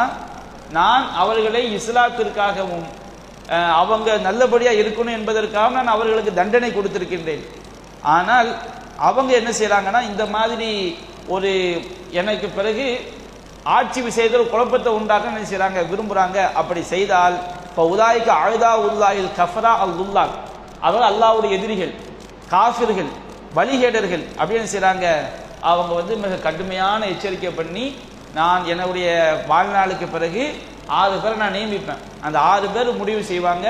நான் அவர்களை இஸ்லாத்திற்காகவும் அவங்க நல்லபடியா இருக்கணும் என்பதற்காக நான் அவர்களுக்கு தண்டனை கொடுத்திருக்கின்றேன். ஆனால் அவங்க என்ன செய்யறாங்கன்னா, இந்த மாதிரி ஒரு எனக்கு பிறகு ஆட்சி விஷயத்தில் குழப்பத்தை உண்டாக்க என்ன செய்யறாங்க, விரும்புறாங்க. அப்படி செய்தால் உதாய்க்கு அழுதா உல்லாஹில் கஃபரா அல்லுல்லாஹ், அவர் அல்லாஹ்வுடைய எதிரிகள், காஃபிர்கள், வழிகேடர்கள் அப்படின்னு செய்றாங்க. அவங்க மிக கடுமையான எச்சரிக்கை பண்ணி, நான் என்னுடைய வாழ்நாளுக்கு பிறகு 6 பேரை நான் நியமிப்பேன். அந்த 6 பேர் முடிவு செய்வாங்க.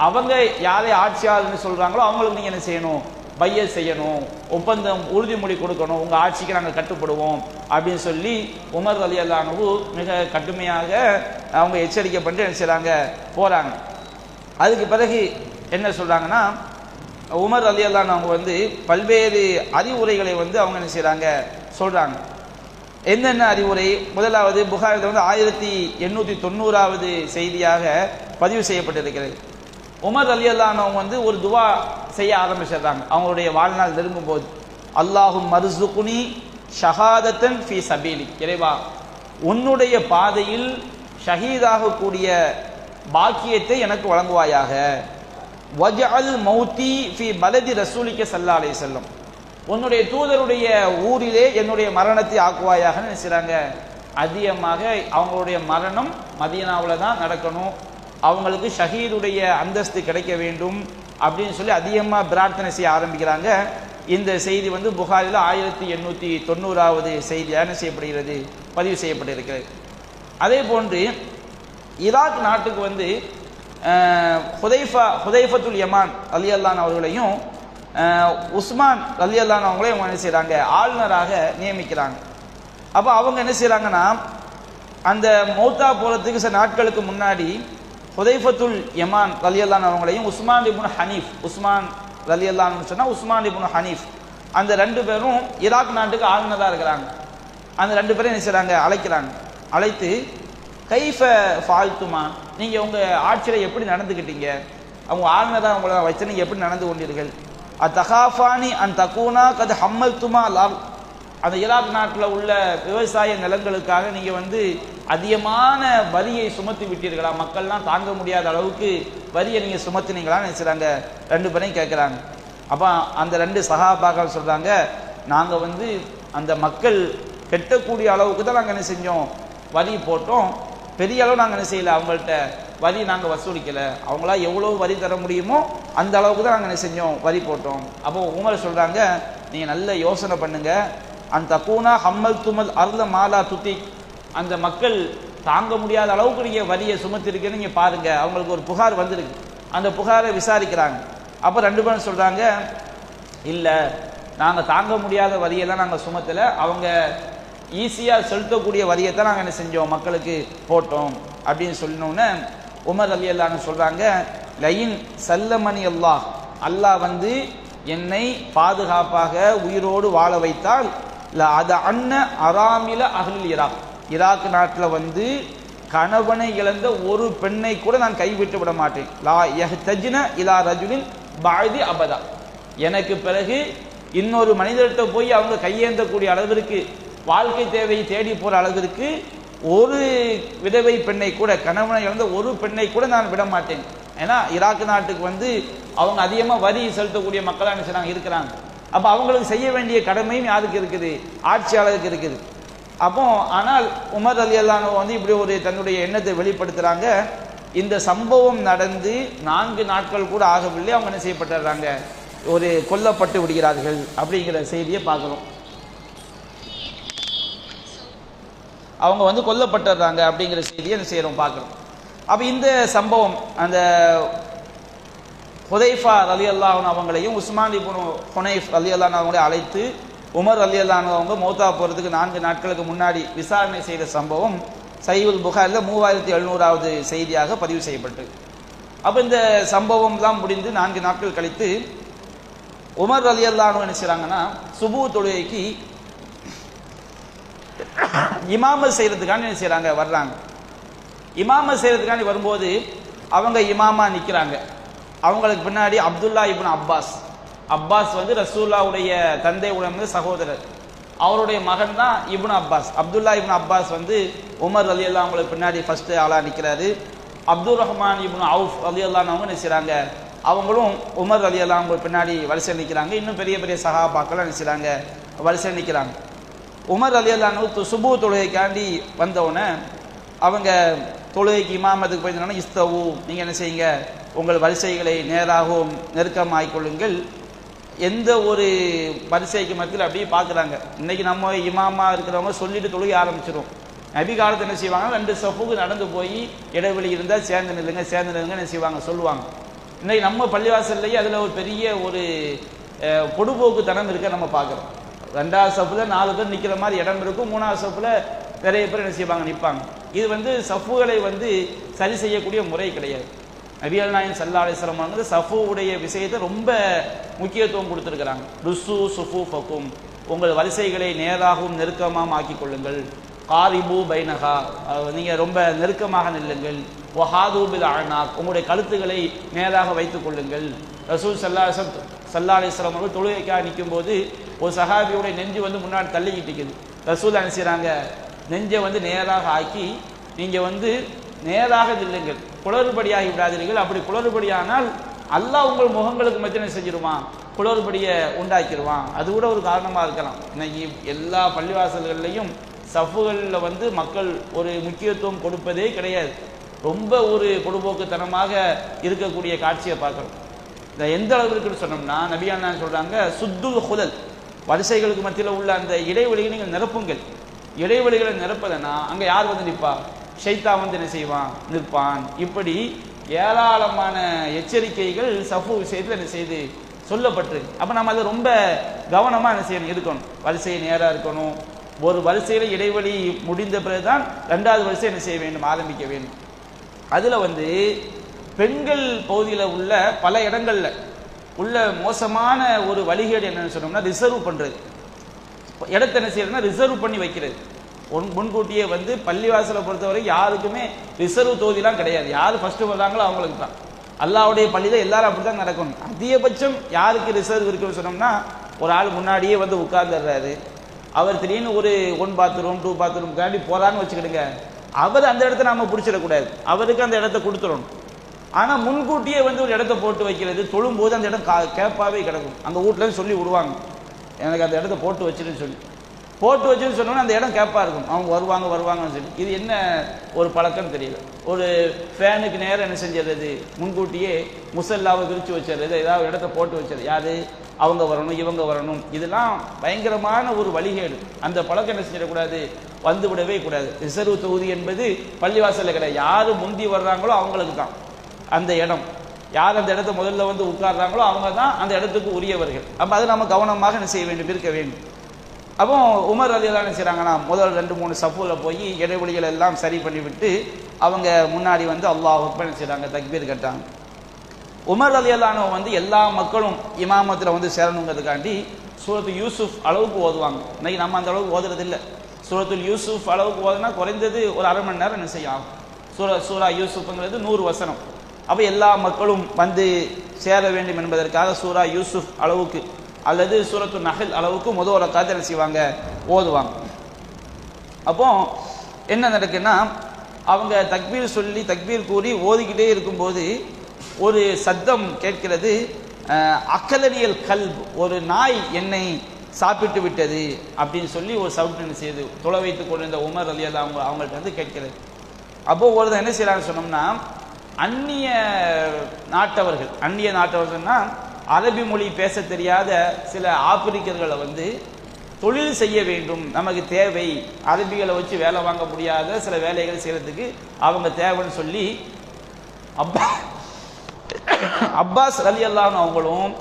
அவங்க யாரை ஆட்சியாளர்னு சொல்றாங்களோ அவங்களுக்கு நீங்க என்ன செய்யணும், பைய செய்யணும், ஒப்பந்தம் உறுதிமொழி கொடுக்கணும், உங்க ஆட்சிக்கு நாங்கள் கட்டுப்படுவோம் அப்படின்னு சொல்லி உமர் ரலியல்லாஹு அன்ஹு மிக கடுமையாக அவங்க எச்சரிக்கை பண்ணி என்ன செய்றாங்க, போறாங்க. அதுக்கு பிறகு என்ன சொல்றாங்கன்னா, உமர் ரலியல்லாஹு அன்ஹு அவங்க பல்வேறு அறிவுரைகளை அவங்க என்ன செய்றாங்க, சொல்றாங்க. என்னென்ன அறிவுரை? முதலாவது புகாரில் 1890வது செய்தியாக பதிவு செய்யப்பட்டிருக்கிறது. உமர் ரலியல்லாஹு அன்ஹு அவங்க ஒரு துவா செய்ய ஆரம்பிச்சிடுறாங்க அவங்களுடைய வாழ்நாள் நெருங்கும் போது. அல்லாஹும் மர்சுகுனி ஷஹாதத்தன் ஃபி சபீலி, இறைவா உன்னுடைய பாதையில் ஷஹீதாகக்கூடிய பாக்கியத்தை எனக்கு வழங்குவாயாக. வஜஅல் மௌத்தி ஃபி பலதி ரசூலிக்க ஸல்லல்லாஹு அலைஹி வஸல்லம், உன்னுடைய தூதருடைய ஊரிலே என்னுடைய மரணத்தை ஆக்குவாயாக நினைச்சாங்க. அதிகமாக அவங்களுடைய மரணம் மதீனாவில் தான் நடக்கணும், அவங்களுக்கு ஷஹீதுடைய அந்தஸ்து கிடைக்க வேண்டும் அப்படின்னு சொல்லி அதிகமாக பிரார்த்தனை செய்ய ஆரம்பிக்கிறாங்க. இந்த செய்தி புகாரில் 1890வது செய்தியாக செய்யப்படுகிறது, பதிவு செய்யப்பட்டிருக்கிறது. அதே போன்று ஈராக் நாட்டுக்கு ஹுதைஃபத்துல் யமான் ரலியல்லாஹு அவர்களையும் உஸ்மான் ரலியல்லாஹு அவங்களையும் அவங்க என்ன செய்கிறாங்க, ஆளுநராக நியமிக்கிறாங்க. அப்போ அவங்க என்ன செய்கிறாங்கன்னா, அந்த மௌத்தா போகிறதுக்கு சில நாட்களுக்கு முன்னாடி ஹுதைஃபத்துல் யமான் ரலியல்லாஹு அவங்களையும் உஸ்மான் இப்னு ஹனீஃப், உஸ்மான் ரலியல்லாஹு சொன்னால் உஸ்மான் இப்னு ஹனீஃப், அந்த 2 பேரும் ஈராக் நாட்டுக்கு ஆளுநராக இருக்கிறாங்க. அந்த 2 பேரும் என்ன செய்கிறாங்க, அழைக்கிறாங்க. அழைத்து கைஃப ஃபால்துமா, நீங்கள் உங்கள் ஆட்சியில் எப்படி நடந்துக்கிட்டீங்க, அவங்க ஆளுநராக உங்களை வச்சு நீங்கள் எப்படி நடந்து கொண்டீர்கள். தகாஃபானி அன் தக்கூனா கது ஹம்மல் துமா லால், அந்த ஈராக் நாட்டில் உள்ள விவசாய நிலங்களுக்காக நீங்கள் அதிகமான வரியை சுமத்தி விட்டீர்களா, மக்கள்லாம் தாங்க முடியாத அளவுக்கு வரியை நீங்கள் சுமத்தினீங்களான்னு நினைச்சாங்க. 2 பேரையும் கேட்குறாங்க. அப்போ அந்த 2 சஹாபாக்கள் சொல்கிறாங்க, நாங்கள் வந்து அந்த மக்கள் கெட்டக்கூடிய அளவுக்கு தான் நாங்கள் என்ன செஞ்சோம், வரி போட்டோம். பெரிய அளவு நாங்கள் என்ன செய்யலை, அவங்கள்ட்ட வரி நாங்கள் வசூலிக்கலை. அவங்களா எவ்வளோ வரி தர முடியுமோ அந்த அளவுக்கு தான் நாங்கள் என்ன செஞ்சோம், வரி போட்டோம். அப்போ உமர் சொல்கிறாங்க, நீங்கள் நல்ல யோசனை பண்ணுங்க, அந்த கூனா ஹம்மல் துமல் அருள மாலா துத்தி, அந்த மக்கள் தாங்க முடியாத அளவுக்கு நீங்கள் வரியை சுமத்திருக்கேன்னு நீங்கள் பாருங்கள். அவங்களுக்கு ஒரு புகார் வந்திருக்கு, அந்த புகாரை விசாரிக்கிறாங்க. அப்போ 2 பேரும் சொல்கிறாங்க, இல்லை நாங்கள் தாங்க முடியாத வரியெல்லாம் நாங்கள் சுமத்தலை, அவங்க ஈஸியாக செலுத்தக்கூடிய வரியை தான் நாங்கள் என்ன செஞ்சோம், மக்களுக்கு போட்டோம் அப்படின்னு சொன்னோன்னே உமர் ரலியல்லாஹு அன்ஹு சொல்கிறாங்க, லயின் சல்லமணி அல்லாஹ், அல்லாஹ் வந்து என்னை பாதுகாப்பாக உயிரோடு வாழ வைத்தால் அது அன்ன அராமில அஹ்லில் ஈராக், ஈராக் நாட்டில் வந்து கணவனை இழந்த ஒரு பெண்ணை கூட நான் கைவிட்டு விட மாட்டேன். லா யஹ்தஜ்ன இலா ரஜுலின் பாதி அபதா, எனக்கு பிறகு இன்னொரு மனிதர்கிட்ட போய் அவங்க கையேந்தக்கூடிய அளவிற்கு, வாழ்க்கை தேவையை தேடி போகிற அளவிற்கு ஒரு விதவை பெண்ணை கூட, கணவனை இழந்த ஒரு பெண்ணை கூட நான் விட மாட்டேன். ஏன்னா ஈராக் நாட்டுக்கு வந்து அவங்க அதிகமாக வரி செலுத்தக்கூடிய மக்களாக என்ன இருக்கிறாங்க. அப்போ அவங்களுக்கு செய்ய வேண்டிய கடமையும் யாருக்கு இருக்குது, ஆட்சியாளருக்கு இருக்குது. அப்போ ஆனால் உமர் ரலியல்லாஹு அன்ஹு வந்து இப்படி ஒரு தன்னுடைய எண்ணத்தை வெளிப்படுத்துகிறாங்க. இந்த சம்பவம் நடந்து 4 நாட்கள் கூட ஆகவில்லை, அவங்க என்ன செய்யப்பட்டுறாங்க, ஒரு கொல்லப்பட்டு விடுகிறார்கள் அப்படிங்கிற செய்தியை பார்க்குறோம். அவங்க வந்து கொல்லப்பட்டுறாங்க அப்படிங்கிற செய்தியை என்ன செய்கிறோம், பார்க்குறோம். அப்போ இந்த சம்பவம் அந்த ஹுதைஃபா ரலியல்லாஹு அன்ஹு அவங்களையும் உஸ்மான் இப்னு ஹுனைஃப் ரலியல்லாஹு அன்ஹு அவங்களையும் அழைத்து உமர் ரலியல்லாஹு அன்ஹு அவங்க மௌத்தா போகிறதுக்கு 4 நாட்களுக்கு முன்னாடி விசாரணை செய்த சம்பவம் சஹீஹுல் புகாரில் 3700வது செய்தியாக பதிவு செய்யப்பட்டு, அப்போ இந்த சம்பவம் தான் முடிந்து 4 நாட்கள் கழித்து உமர் ரலியல்லாஹு அன்ஹு என்ன செய்கிறாங்கன்னா, சுபூ தொழுகைக்கு இமாமத் செய்கிறதுக்காண்டி என்ன செய்கிறாங்க, வர்றாங்க. இமாமத் செய்கிறதுக்காண்டி வரும்போது அவங்க இமாமா நிற்கிறாங்க. அவங்களுக்கு பின்னாடி அப்துல்லா இப்னு அப்பாஸ், அப்பாஸ் வந்து ரசூலுல்லாஹ்வுடைய தந்தை உடைய சகோதரர், அவருடைய மகன் தான் இப்னு அப்பாஸ். அப்துல்லா இப்னு அப்பாஸ் வந்து உமர் ரலியல்லாஹு அவங்களுக்கு பின்னாடி ஃபர்ஸ்ட் ஆளாக நிற்கிறாரு. அப்துல் ரஹ்மான் இப்னு அவுஃப் ரலியல்லாஹு அவங்க நினைச்சாங்க, அவங்களும் உமர் ரலியல்லாஹு அவங்க பின்னாடி வரிசையில் நிற்கிறாங்க. இன்னும் பெரிய பெரிய சஹாபாக்கெல்லாம் நினைச்சாங்க, வரிசையில் நிற்கிறாங்க. உமர் ரலியல்லாஹு சுபூ தொழுகைக்காண்டி வந்தவுடனே அவங்க தொழுகைக்கு இமாமத்துக்கு போயிருந்தாங்கன்னா, இஸ்தவு, நீங்கள் என்ன செய்யுங்க, உங்கள் வரிசைகளை நேராகவும் நெருக்கமாகிக்கொள்ளுங்கள். எந்த ஒரு வரிசைக்கு மத்தியில் அப்படியே பார்க்குறாங்க. இன்றைக்கி நம்ம இமாமா இருக்கிறவங்க சொல்லிட்டு தொழுகை ஆரம்பிச்சிடும். நபி காலத்தை என்ன செய்வாங்க, 2 சஃப்புக்கு நடந்து போய் இடைவெளி இருந்தால் சேர்ந்து நில்லுங்க என்ன செய்வாங்க, சொல்லுவாங்க. இன்றைக்கி நம்ம பள்ளிவாசல்லையே அதில் ஒரு பெரிய ஒரு பொடுபோக்குத்தனம் இருக்க நம்ம பார்க்குறோம். 2வது சஃப்பில் 4 பேர் நிற்கிற மாதிரி இடம் இருக்கும், 3வது சஃப்பில் நிறைய பேர் என்ன செய்வாங்க, நிற்பாங்க. இது வந்து சஃப்புகளை வந்து சரி செய்யக்கூடிய முறை கிடையாது. நபிகள் நாயகம் ஸல்லல்லாஹு அலைஹி வஸல்லம் வந்து சஃபுடைய விஷயத்தை ரொம்ப முக்கியத்துவம் கொடுத்துருக்கிறாங்க. ருசு சுஃபுஃபக்கும், உங்கள் வரிசைகளை நேராகவும் நெருக்கமாக ஆக்கிக் கொள்ளுங்கள். காரிபு பைனஹா, நீங்கள் ரொம்ப நெருக்கமாக நில்லுங்கள். வஹாது பில் அனாக், உங்களுடைய கழுத்துக்களை நேராக வைத்துக் கொள்ளுங்கள். ரசூல் ஸல்லல்லாஹு அலைஹி வஸல்லம் அவர்கள் தொழுகைக்காக நிற்கும் போது ஒரு சஹாபியுடைய நெஞ்சு வந்து முன்னாடி தள்ளிக்கிட்டு இருக்குது. ரசூல் என்ன செய்கிறாங்க, நெஞ்சை வந்து நேராக ஆக்கி நீங்கள் வந்து நேராக நில்லுங்கள், குளறுபடியாகி விடாதீர்கள். அப்படி குளறுபடியானால் அல்லாஹ் உங்கள் முகங்களுக்கு மத்தியில் செஞ்சிருவான், குளறுபடியை உண்டாக்கிடுவான். அது கூட ஒரு காரணமாக இருக்கலாம். இன்னைக்கு எல்லா பள்ளிவாசல்கள்லையும் சஃப்புகளில் வந்து மக்கள் ஒரு முக்கியத்துவம் கொடுப்பதே கிடையாது. ரொம்ப ஒரு பொடுபோக்குத்தனமாக இருக்கக்கூடிய காட்சியை பார்க்குறோம். இந்த எந்த அளவுக்குன்னு சொன்னோம்னா, நபியானா சொல்கிறாங்க, சுத்துல் ஹுலல், வரிசைகளுக்கு மத்தியில் உள்ள அந்த இடைவெளிகளை நீங்கள் நிரப்புங்கள். இடைவெளிகளை நிரப்பலைன்னா அங்கே யார் வந்து நிற்பா, ஷைத்தா வந்து என்ன செய்வான், நிற்பான். இப்படி ஏராளமான எச்சரிக்கைகள் சஃபு விஷயத்தில் என்ன செய்து சொல்லப்பட்டிருக்கு. அப்போ நம்ம அதை ரொம்ப கவனமாக என்ன செய்யணும், இருக்கணும். வரிசை நேராக இருக்கணும். ஒரு வரிசையில் இடைவெளி முடிந்த பிறகுதான் 2வது வரிசை என்ன செய்ய வேண்டும், ஆரம்பிக்க வேண்டும். அதில் வந்து பெண்கள் பகுதியில் உள்ள பல இடங்களில் உள்ள மோசமான ஒரு வழிகேடு என்னன்னு சொன்னோம்னா, ரிசர்வ் பண்ணுறது. இடத்த என்ன செய்யறதுன்னா ரிசர்வ் பண்ணி வைக்கிறது. முன்கூட்டியே வந்து பள்ளிவாசலை பொறுத்தவரை யாருக்குமே ரிசர்வ் தொகுதிலாம் கிடையாது. யார் ஃபர்ஸ்ட் வர்றாங்களோ அவங்களுக்கு தான். அல்லாஹ்வுடைய பள்ளியில் எல்லாரும் அப்படி தான் நடக்கணும். அதிகபட்சம் யாருக்கு ரிசர்வ் இருக்குன்னு சொன்னோம்னா, ஒரு ஆள் முன்னாடியே வந்து உட்கார்ந்துடுறாரு. அவர் திடீர்னு ஒரு 1 பாத்ரூம் 2 பாத்ரூம் காண்டி போறான்னு வச்சுக்கிடுங்க, அவர் அந்த இடத்த நாம பிடிச்சிடக்கூடாது, அவருக்கு அந்த இடத்த கொடுத்துடணும். ஆனால் முன்கூட்டியே வந்து ஒரு இடத்த போட்டு வைக்கிறது, தொழும்போது அந்த இடம் கேப்பாவே கிடக்கும். அந்த வீட்டில் சொல்லி விடுவாங்க, எனக்கு அந்த இடத்த போட்டு வச்சுருன்னு சொல்லி. போட்டு வச்சுன்னு சொன்னோன்னா அந்த இடம் கேப்பாக இருக்கும், அவங்க வருவாங்கன்னு சொல்லி. இது என்ன ஒரு பழக்கம்னு தெரியல. ஒரு ஃபேனுக்கு நேரம் என்ன செஞ்சிடறது, முன்கூட்டியே முசல்லாவை விரித்து வச்சிடுறது, ஏதாவது இடத்த போட்டு வச்சிருது. யாரு அவங்க வரணும் இவங்க வரணும், இதெல்லாம் பயங்கரமான ஒரு வழிகேடு. அந்த பழக்கம் என்ன செஞ்சிடக்கூடாது, வந்து விடவே கூடாது. ரிசர்வ் தொகுதி என்பது பள்ளிவாசலில் கிடையாது. யார் முந்தி வர்றாங்களோ அவங்களுக்கு தான் அந்த இடம். யார் அந்த இடத்த முதல்ல வந்து உட்கார்றாங்களோ அவங்க தான் அந்த இடத்துக்கு உரியவர்கள். அப்போ அதை நம்ம கவனமாக என்ன செய்ய வேண்டும், இருக்க வேண்டும். அப்போ உமர் ரலியல்லாஹு என்ன செய்கிறாங்கன்னா, முதல் 2-3 சஃபுவில் போய் இடைவெளிகள் எல்லாம் சரி பண்ணிவிட்டு அவங்க முன்னாடி வந்து அல்லாஹ் அக்பர் என்ன செய்கிறாங்க, தக்பீர் கட்டாங்க. உமர் ரலியல்லாஹு வந்து எல்லா மக்களும் இமாமத்தில் வந்து சேரணுங்கிறதுக்காண்டி சூரத்து யூசுஃப் அளவுக்கு ஓதுவாங்க. இன்னைக்கு நம்ம அந்த அளவுக்கு ஓதுறது இல்லை. சூரத்துல் யூசுஃப் அளவுக்கு ஓதுனா குறைந்தது ஒரு அரை மணி நேரம் என்ன செய்யும். சூரா யூசுஃப்ங்கிறது 100 வசனம். அப்போ எல்லா மக்களும் வந்து சேர வேண்டும் என்பதற்காக சூரா யூசுஃப் அளவுக்கு அல்லது சூரத்து நஹல் அளவுக்கு முதல் ரக்காத் என்ன செய்வாங்க, ஓதுவாங்க. அப்போ என்ன நடக்குன்னா, அவங்க தக்பீர் சொல்லி தக்பீர் கூறி ஓதிக்கிட்டே இருக்கும்போது ஒரு சத்தம் கேட்கிறது. அக்கலனியல் கல்ப், ஒரு நாய் என்னை சாப்பிட்டு விட்டது அப்படின்னு சொல்லி ஒரு சவுண்ட் என்ன செய்யுது, தொலை வைத்துக் கொண்டிருந்த உமர் ரலியல்லாஹு அவங்கள்ட்ட வந்து கேட்கிறது. அப்போ ஒருத்தர் என்ன செய்யறாங்க சொன்னோம்னா, அந்நிய நாட்டவர்கள்னா அரபி மொழி பேச தெரியாத சில ஆப்பிரிக்கர்களை வந்து தொழில் செய்ய வேண்டும், நமக்கு தேவை, அரபிகளை வச்சு வேலை வாங்க முடியாத சில வேலைகள் செய்யறதுக்கு அவங்க தேவைன்னு சொல்லி அப்பாஸ் ரலியல்லாஹு அவங்களும்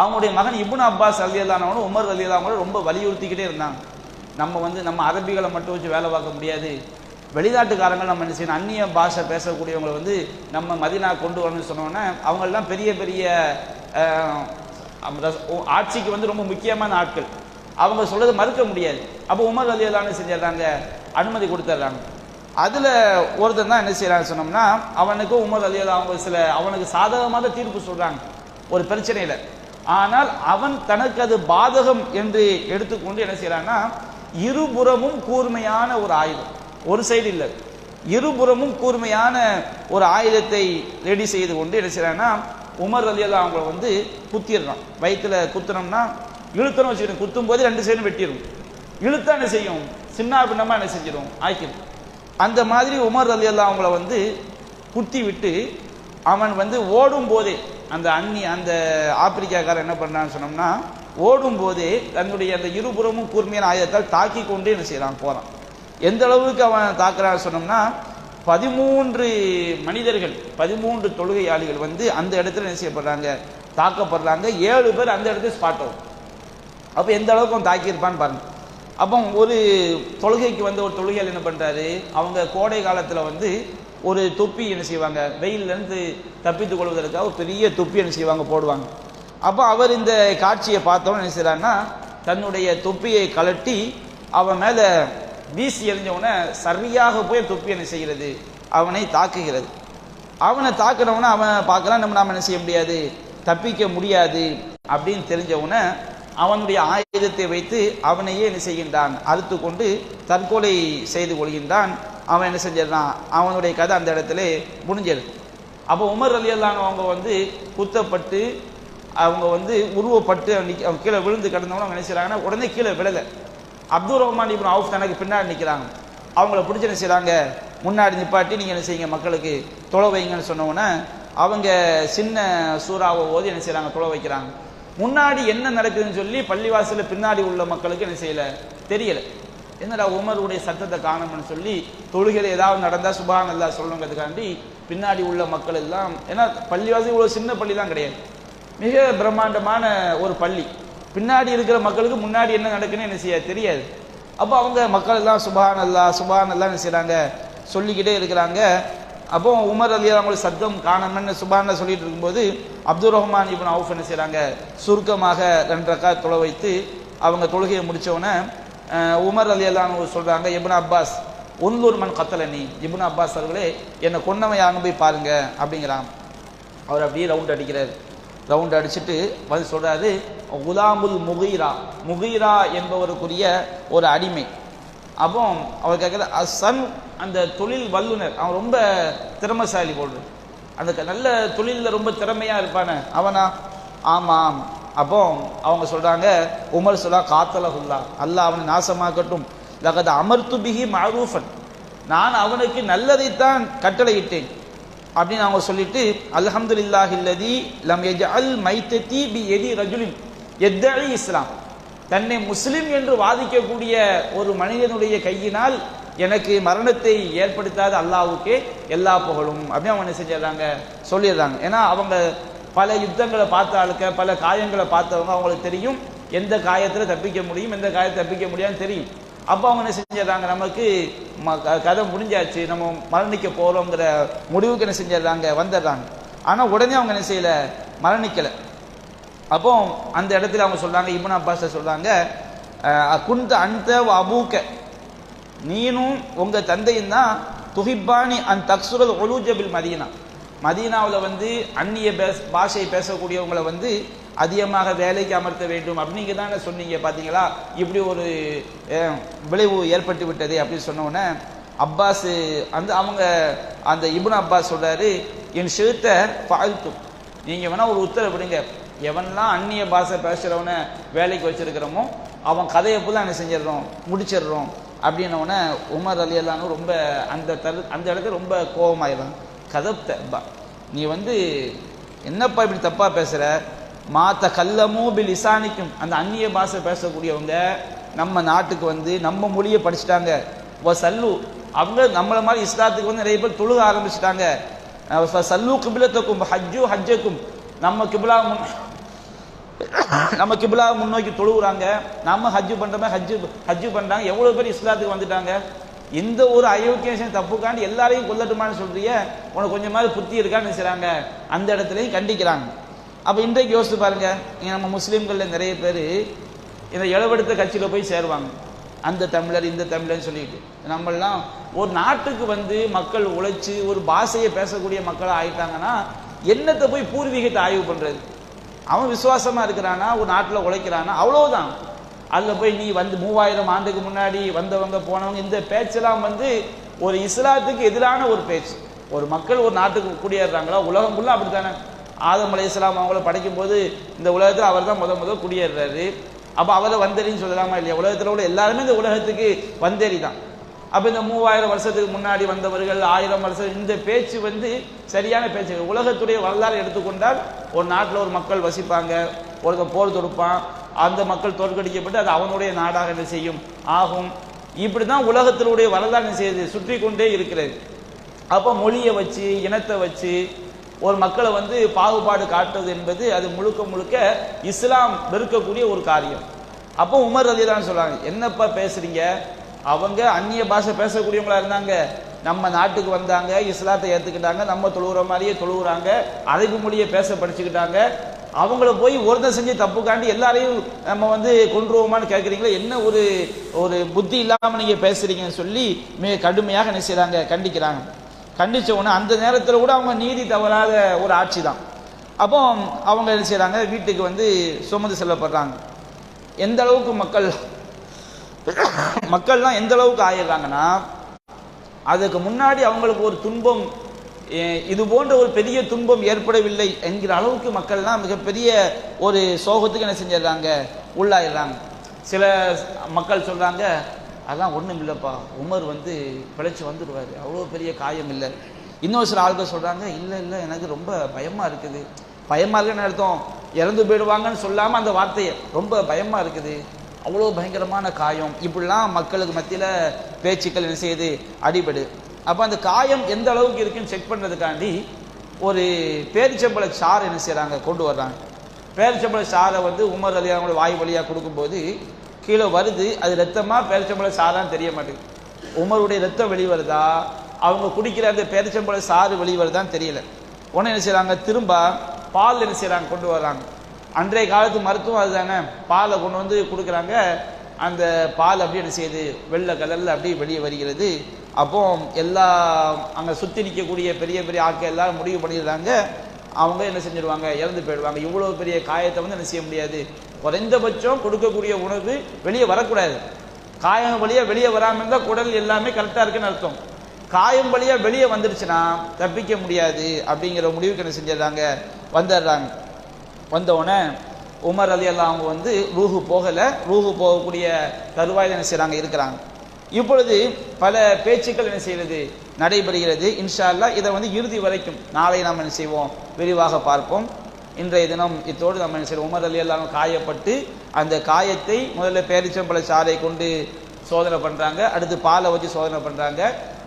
அவங்களுடைய மகன் இப்னு அப்பாஸ் ரலியல்லாஹு அவங்களும் உமர் ரலியல்லாஹு அவங்களும் ரொம்ப வலியுறுத்திக்கிட்டே இருந்தாங்க. நம்ம அரபிகளை மட்டும் வச்சு வேலை பார்க்க முடியாது, வெளிநாட்டுக்காரங்க நம்ம என்ன செய்யணும், அந்நிய பாஷை பேசக்கூடியவங்களை வந்து நம்ம மதீனா கொண்டு வரணும்னு சொன்னோன்னே அவங்களெல்லாம் பெரிய பெரிய ஆட்சிக்கு வந்து ரொம்ப முக்கியமான ஆட்கள், அவங்க சொல்றதை மறுக்க முடியாது. அப்போ உமர் ரலியல்லாஹு செஞ்சிடறாங்க, அனுமதி கொடுத்துட்றாங்க. அதில் ஒருத்தர் தான் என்ன செய்யறாங்க சொன்னோம்னா, அவனுக்கு உமர் ரலியல்லாஹு அவங்க அவனுக்கு சாதகமாக தீர்ப்பு சொல்றாங்க ஒரு பிரச்சனையில். ஆனால் அவன் தனக்கு அது பாதகம் என்று எடுத்துக்கொண்டு என்ன செய்யறான்னா, இருபுறமும் கூர்மையான ஒரு ஆயுதம், ஒரு சைடு இல்லை, இருபுறமும் கூர்மையான ஒரு ஆயுதத்தை ரெடி செய்து கொண்டு என்ன செய்யறான்னா, உமர் ரலியல்லாஹு அவங்களை வந்து குத்திடுறான். வயிற்றுல குத்துனோம்னா, இழுத்தணும் வச்சுக்கணும், குத்தும் போது 2 சைடும் வெட்டிடும். இழுத்தா என்ன செய்யும், சின்ன பின்னமா என்ன செஞ்சிடும், ஆக்கிடும். அந்த மாதிரி உமர் ரலியல்லாஹு அவங்கள வந்து குத்தி விட்டு அவன் வந்து ஓடும் போதே அந்த ஆப்பிரிக்காக்காரன் என்ன பண்ணான்னு சொன்னோம்னா, ஓடும் போதே தன்னுடைய அந்த இருபுறமும் கூர்மையான ஆயுதத்தால் தாக்கி கொண்டே என்ன செய்யறான், போறான். எந்த அளவுக்கு அவன் தாக்குறான்னு சொன்னோம்னா, 13 மனிதர்கள் 13 தொழுகையாளிகள் வந்து அந்த இடத்துல என்ன செய்யப்படுறாங்க, தாக்கப்படுறாங்க. 7 பேர் அந்த இடத்துல ஸ்பாட் ஆகும். அப்போ எந்த அளவுக்கு அவன் தாக்கியிருப்பான்னு பாருங்க. அப்போ ஒரு தொழுகைக்கு வந்து ஒரு தொழுகையாளி என்ன பண்றாரு, அவங்க கோடை காலத்தில் வந்து ஒரு தொப்பி என்ன செய்வாங்க, வெயிலிருந்து தப்பித்துக் கொள்வதற்காக ஒரு பெரிய தொப்பி என்ன செய்வாங்க, போடுவாங்க. அப்போ அவர் இந்த காட்சியை பார்த்தோன்னு என்ன செய்யறாருன்னா, தன்னுடைய தொப்பியை கலட்டி அவன் மேல வீசி எறிஞ்சவன சரியாக போய் தொப்பி என்ன செய்கிறது, அவனை தாக்குகிறது. அவனை தாக்குனவன அவன் பார்க்கலாம், நாம என்ன செய்ய முடியாது, தப்பிக்க முடியாது அப்படின்னு தெரிஞ்சவன அவனுடைய ஆயுதத்தை வைத்து அவனையே என்ன செய்கின்றான், அறுத்து கொண்டு தற்கொலை செய்து கொள்கின்றான். அவன் என்ன செஞ்சிடறான், அவனுடைய கதை அந்த இடத்துல முடிஞ்சது. அப்போ உமர் ரலியல்லாஹு அவங்க வந்து குத்தப்பட்டு அவங்க வந்து உருவப்பட்டு கீழே விழுந்து கிடந்தவங்க அவங்க என்ன செய்யறாங்கன்னா, உடனே கீழே விழலை. அப்துல் ரஹ்மான் இப்னு அவுஃப் தனக்கு பின்னாடி நிற்கிறாங்க. அவங்கள பிடிச்சி என்ன செய்யறாங்க, முன்னாடி நிப்பாட்டி நீங்க என்ன செய்யுங்க, மக்களுக்கு தொலை வைங்கன்னு சொன்னோன்னே அவங்க சின்ன சூறாவை ஓதி என்ன செய்யறாங்க, தொலை வைக்கிறாங்க. முன்னாடி என்ன நடக்குதுன்னு சொல்லி பள்ளிவாசல பின்னாடி உள்ள மக்களுக்கு என்ன செய்யல, தெரியல. என்னடா உமருடைய சத்தத்தை காணணும்னு சொல்லி தொழுகையில் ஏதாவது நடந்தா சுப்ஹான் அல்லாஹ் சொல்லுங்கிறதுக்காண்டி பின்னாடி உள்ள மக்கள் எல்லாம், ஏன்னா பள்ளிவாசல் இவ்வளவு சின்ன பள்ளி தான் கிடையாது, மிக பிரம்மாண்டமான ஒரு பள்ளி. பின்னாடி இருக்கிற மக்களுக்கு முன்னாடி என்ன நடக்குன்னு என்ன செய்ய தெரியாது. அப்போ அவங்க மக்கள் எல்லாம் சுப்ஹான் அல்லாஹ் என்ன செய்யறாங்க, சொல்லிக்கிட்டே இருக்கிறாங்க. அப்போ உமர் ரலியல்லாஹு அவங்களுக்கு சத்தம் காணணும்னு சுப்ஹான் சொல்லிட்டு இருக்கும்போது அப்துல் ரஹ்மான் இப்னு அவுஃப் என்ன செய்யறாங்க, சுருக்கமாக 2 ரக்காத் தொலை வைத்து அவங்க தொழுகையை முடிச்சோன்னே உமர் ரலியல்லாஹு சொல்றாங்க, இப்னு அப்பாஸ் உன்லூர் மன் கத்தலனி, இப்னு அப்பாஸ் அவர்களே என்னை கொன்னவன் யாருன்னு போய் பாருங்க அப்படிங்கிறாங்க. அவர் அப்படியே ரவுண்ட் அடிக்கிறார். ரவுண்ட் அடிச்சுட்டு வந்து சொல்றாரு, குலாமுல் முகீரா என்பவருக்குரிய ஒரு அடிமை. அப்போ அவர் கேட்குற சன், அந்த தொழில் வல்லுனர், அவன் ரொம்ப திறமசாலி போடுறது. அந்த நல்ல தொழிலில் ரொம்ப திறமையாக இருப்பானே அவனா? ஆமாம். அப்போ அவங்க சொல்கிறாங்க, உமர் சொல்லா காத்தலகுல்லா, அல்லாஹ் அவனை நாசமாக்கட்டும், லகத் அமர்த்து பிஹி மஅரூஃபன், நான் அவனுக்கு நல்லதைத்தான் கட்டளையிட்டேன் அப்படின்னு அவங்க சொல்லிட்டு, அல்ஹம்துலில்லாஹில்லதி லம் யஜ்அல் மைத்ததி பி யதி ரஜுலின் யத்தஇ இஸ்லாம், தன்னை முஸ்லிம் என்று வாதிக்கக்கூடிய ஒரு மனிதனுடைய கையினால் எனக்கு மரணத்தை ஏற்படுத்தாத அல்லாஹ்வுக்கே எல்லா புகழும் அப்படின்னு அவங்க என்ன செஞ்சிடறாங்க, சொல்லிடுறாங்க. ஏன்னா அவங்க பல யுத்தங்களை பார்த்த ஆளுக்க, பல காயங்களை பார்த்தவங்க, அவங்களுக்கு தெரியும் எந்த காயத்தில் தப்பிக்க முடியும், எந்த காயத்தை தப்பிக்க முடியாதுன்னு தெரியும். அப்போ அவங்க என்ன செஞ்சிடறாங்க, நமக்கு கதை முடிஞ்சாச்சு, நம்ம மரணிக்க போகிறோங்கிற முடிவுக்கு என்ன செஞ்சிடறாங்க, வந்துடுறாங்க. ஆனால் உடனே அவங்க என்ன செய்யலை, மரணிக்கலை. அப்போ அந்த இடத்துல அவங்க சொல்றாங்க, இப்னு அப்பாஸ் சொல்றாங்க, குந்த அந்த அபூக்க, நீனும் உங்க தந்தையும் தான் துஹிப்பானி அன் தக்சுரல் ஒலூஜ பில் மதீனா, மதீனாவில் வந்து அந்நிய பாஷை பேசக்கூடியவங்களை வந்து அதிகமாக வேலைக்கு அமர்த்த வேண்டும் அப்படிங்க தானே சொன்னீங்க, பார்த்தீங்களா இப்படி ஒரு விளைவு ஏற்பட்டு விட்டது அப்படின்னு சொன்ன உடனே அப்பாஸ் அவங்க அந்த இப்னு அப்பாஸ் சொல்றாரு, என் ஷேத்த ஃபால்து, நீங்க வேணா ஒரு உத்தரவிடுங்க, எவன்லாம் அந்நிய பாஷை பேசுறவனை வேலைக்கு வச்சிருக்கிறோமோ அவன் கதையை ஃபுல்லாக என்ன செஞ்சிடறோம், முடிச்சிடுறோம் அப்படின்னோடனே உமர் ரலியல்லாஹு அன்ஹு ரொம்ப அந்த இடத்துல ரொம்ப கோபமாயிடும். கதப்த, நீ வந்து என்னப்பா இப்படி தப்பா பேசுற, மாத்த கல்லமோ பில் இசானிக்கும், அந்த அந்நிய பாஷை பேசக்கூடியவங்க நம்ம நாட்டுக்கு வந்து நம்ம மொழியை படிச்சுட்டாங்க, சல்லு அவங்க நம்மள மாதிரி இஸ்லாத்துக்கு வந்து நிறைய பேர் தொழுக ஆரம்பிச்சுட்டாங்க, சல்லு கிபிலத்துக்கும் ஹஜ்ஜு ஹஜ்ஜக்கும், நம்ம கிபிலா முன்னோக்கி தொழுகிறாங்க, நம்ம ஹஜ்ஜு பண்றோமே ஹஜ்ஜு பண்றாங்க, எவ்வளவு பேர் இஸ்லாத்துக்கு வந்துட்டாங்க, இந்த ஒரு அயோக்கியம் தப்புக்காண்டி எல்லாரையும் கொல்லட்டுமான்னு சொல்றிய, உனக்கு கொஞ்சமாவது புத்தி இருக்கான்னு செய்றாங்க, அந்த இடத்துலையும் கண்டிக்கிறாங்க. அப்ப இன்றைக்கு யோசிச்சு பாருங்க, நம்ம முஸ்லீம்கள்ல நிறைய பேர் இந்த இளவெடுத்த கட்சியில போய் சேருவாங்க, அந்த தமிழர் இந்த தமிழர்னு சொல்லிட்டு. நம்மளாம் ஒரு நாட்டுக்கு வந்து மக்கள் உழைச்சு ஒரு பாஷையை பேசக்கூடிய மக்களாக ஆயிட்டாங்கன்னா என்னத்தை போய் பூர்வீகத்தை ஆய்வு பண்றது? அவன் விசுவாசமா இருக்கிறானா, ஒரு நாட்டில் உழைக்கிறானா, அவ்வளவுதான். அதில் போய் நீ வந்து 3000 ஆண்டுக்கு முன்னாடி வந்தவங்க போனவங்க இந்த பேச்செல்லாம் வந்து ஒரு இஸ்லாத்துக்கு எதிரான ஒரு பேச்சு. ஒரு மக்கள் ஒரு நாட்டுக்கு குடியேறாங்களா, உலகம் ஃபுல்லாக அப்படித்தானே. ஆதம் அலைஹிஸ்ஸலாம் அவங்கள படைக்கும் போது இந்த உலகத்தில் அவர் தான் முதல் குடியேறாரு. அப்போ அவரை வந்தேரின்னு சொல்லலாமா இல்லையா? உலகத்தில் உள்ள எல்லாருமே இந்த உலகத்துக்கு வந்தேரி தான். அப்போ இந்த 3000 வருஷத்துக்கு முன்னாடி வந்தவர்கள் 1000 வருஷம், இந்த பேச்சு வந்து சரியான பேச்சு. உலகத்துடைய வரலாறு எடுத்துக்கொண்டால் ஒரு நாட்டில் ஒரு மக்கள் வசிப்பாங்க, ஒருத்தர் போர் தொடுப்பான், அந்த மக்கள் தோற்கடிக்கப்பட்டு அது அவனுடைய நாடாக என்ன செய்யும், ஆகும். இப்படி தான் உலகத்தினுடைய வரலாறு என்ன செய்யுது, சுற்றி கொண்டே இருக்கிறது. அப்போ மொழியை வச்சு இனத்தை வச்சு ஒரு மக்களை வந்து பாகுபாடு காட்டுவது என்பது அது முழுக்க முழுக்க இஸ்லாம் வெறுக்கக்கூடிய ஒரு காரியம். அப்போ உமர் ரலியல்லாஹு அன்ஹு சொல்றாங்க, என்னப்பா பேசுறீங்க, அவங்க அந்நிய பாஷை பேசக்கூடியவங்களா இருந்தாங்க, நம்ம நாட்டுக்கு வந்தாங்க, இஸ்லாத்தை ஏற்றுக்கிட்டாங்க, நம்ம தொழுகிற மாதிரியே தொழுகிறாங்க, அரபு மொழியை பேச படிச்சுக்கிட்டாங்க, அவங்கள போய் ஒருத்தன் செஞ்சு தப்புக்காண்டி எல்லாரையும் நம்ம வந்து கொன்றுவோமான்னு கேட்குறீங்களா, என்ன ஒரு ஒரு புத்தி இல்லாமல் நீங்கள் பேசுறீங்கன்னு சொல்லி மிக கடுமையாக என்ன செய்கிறாங்க, கண்டிக்கிறாங்க. கண்டிச்ச உடனே அந்த நேரத்தில் கூட அவங்க நீதி தவறாத ஒரு ஆட்சி தான். அப்போ அவங்க என்ன செய்கிறாங்க, வீட்டுக்கு வந்து சுமந்து செல்லப்படுறாங்க. எந்த அளவுக்கு மக்கள்லாம் எந்த அளவுக்கு ஆயிடுறாங்கன்னா, அதுக்கு முன்னாடி அவங்களுக்கு ஒரு துன்பம், இது போன்ற ஒரு பெரிய துன்பம் ஏற்படவில்லை என்கிற அளவுக்கு மக்கள்லாம் மிகப்பெரிய ஒரு சோகத்துக்கு என்ன செஞ்சிடறாங்க, உள்ளாயிடுறாங்க. சில மக்கள் சொல்றாங்க, அதான் ஒன்றும் இல்லைப்பா, உமர் வந்து பிழைச்சி வந்துடுவார், அவ்வளோ பெரிய காயம் இல்லை. இன்னொரு சில ஆட்கள் சொல்றாங்க, இல்லை இல்லை எனக்கு ரொம்ப பயமா இருக்குது. பயமா இருக்குன்னு அர்த்தம் இறந்து போயிடுவாங்கன்னு சொல்லாமல் அந்த வார்த்தையை ரொம்ப பயமா இருக்குது, அவ்வளோ பயங்கரமான காயம், இப்படிலாம் மக்களுக்கு மத்தியில் பேச்சுக்கள் என்ன செய்யுது, அடிபடு. அப்போ அந்த காயம் எந்த அளவுக்கு இருக்குன்னு செக் பண்ணுறதுக்காண்டி ஒரு பேரிச்சம்பழ சாறு என்ன செய்கிறாங்க, கொண்டு வர்றாங்க. பேரிச்சம்பழ சாறை வந்து உமர் ரலியல்லாஹு அன்ஹு வாய் வழியாக கொடுக்கும்போது கீழே வருது, அது ரத்தமாக பேரிச்சம்பழ சாரான்னு தெரிய மாட்டேங்குது. உமருடைய ரத்தம் வெளிவருதா, அவங்க குடிக்கிற அந்த பேரிச்சம்பழ சாறு வெளிவருதான்னு தெரியல. உடனே என்ன செய்கிறாங்க, திரும்ப பால் என்ன செய்கிறாங்க, கொண்டு வர்றாங்க. அன்றைய காலத்து மருத்துவம் அதுதானே, பாலை கொண்டு வந்து கொடுக்குறாங்க. அந்த பால் அப்படி என்ன செய்யுது, வெள்ளை கலரில் அப்படி வெளியே வருகிறது. அப்போ எல்லா அங்கே சுற்றி நிற்கக்கூடிய பெரிய பெரிய ஆட்கள் எல்லாரும் முடிவு பண்ணிடுறாங்க, அவங்க என்ன செஞ்சிடுவாங்க, இறந்து போயிடுவாங்க. இவ்வளோ பெரிய காயத்தை வந்து என்ன செய்ய முடியாது, குறைந்தபட்சம் கொடுக்கக்கூடிய உணவு வெளியே வரக்கூடாது. காயம் வழியாக வெளியே வராமல் இருந்தால் குடல் எல்லாமே கரெக்டாக இருக்குன்னு அர்த்தம். காயம் வழியாக வெளியே வந்துடுச்சுன்னா தப்பிக்க முடியாது அப்படிங்கிற முடிவுக்கு என்ன செஞ்சிடறாங்க, வந்துடுறாங்க. வந்தவுடனே உமர் ரலியல்லாஹு அவங்க வந்து ரூஹு போகலை, ரூஹு போகக்கூடிய தருவாயில் என்ன செய்கிறாங்க, இருக்கிறாங்க. இப்பொழுது பல பேச்சுக்கள் என்ன செய்கிறது, நடைபெறுகிறது. இன்ஷா அல்லாஹ் இதை வந்து இறுதி வரைக்கும் நாளை நாம் என்ன செய்வோம், விரிவாக பார்ப்போம். இன்றைய தினம் இத்தோடு நம்ம என்ன செய்வோம், உமர் ரலியல்லாஹு காயப்பட்டு அந்த காயத்தை முதல்ல பேரிச்சம்பழ சாறை கொண்டு சோதனை பண்ணுறாங்க, அடுத்து பாலை வச்சு சோதனை பண்ணுறாங்க,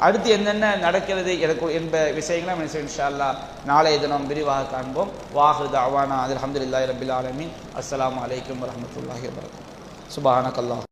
அடுத்து என்னென்ன நடக்கிறது என்ப விஷயங்களை நம்ம இன்ஷா அல்லாஹ் நாளைய தினம் விரிவாக காண்போம். வாஹிரு தஅவானா அல்ஹம்துலில்லாஹி ரப்பில் ஆலமீன். அஸ்ஸலாமு அலைக்கும் வரஹ்மத்துல்லாஹி வபரகாத்துஹு. சுப்ஹானக்கல்லாஹ்.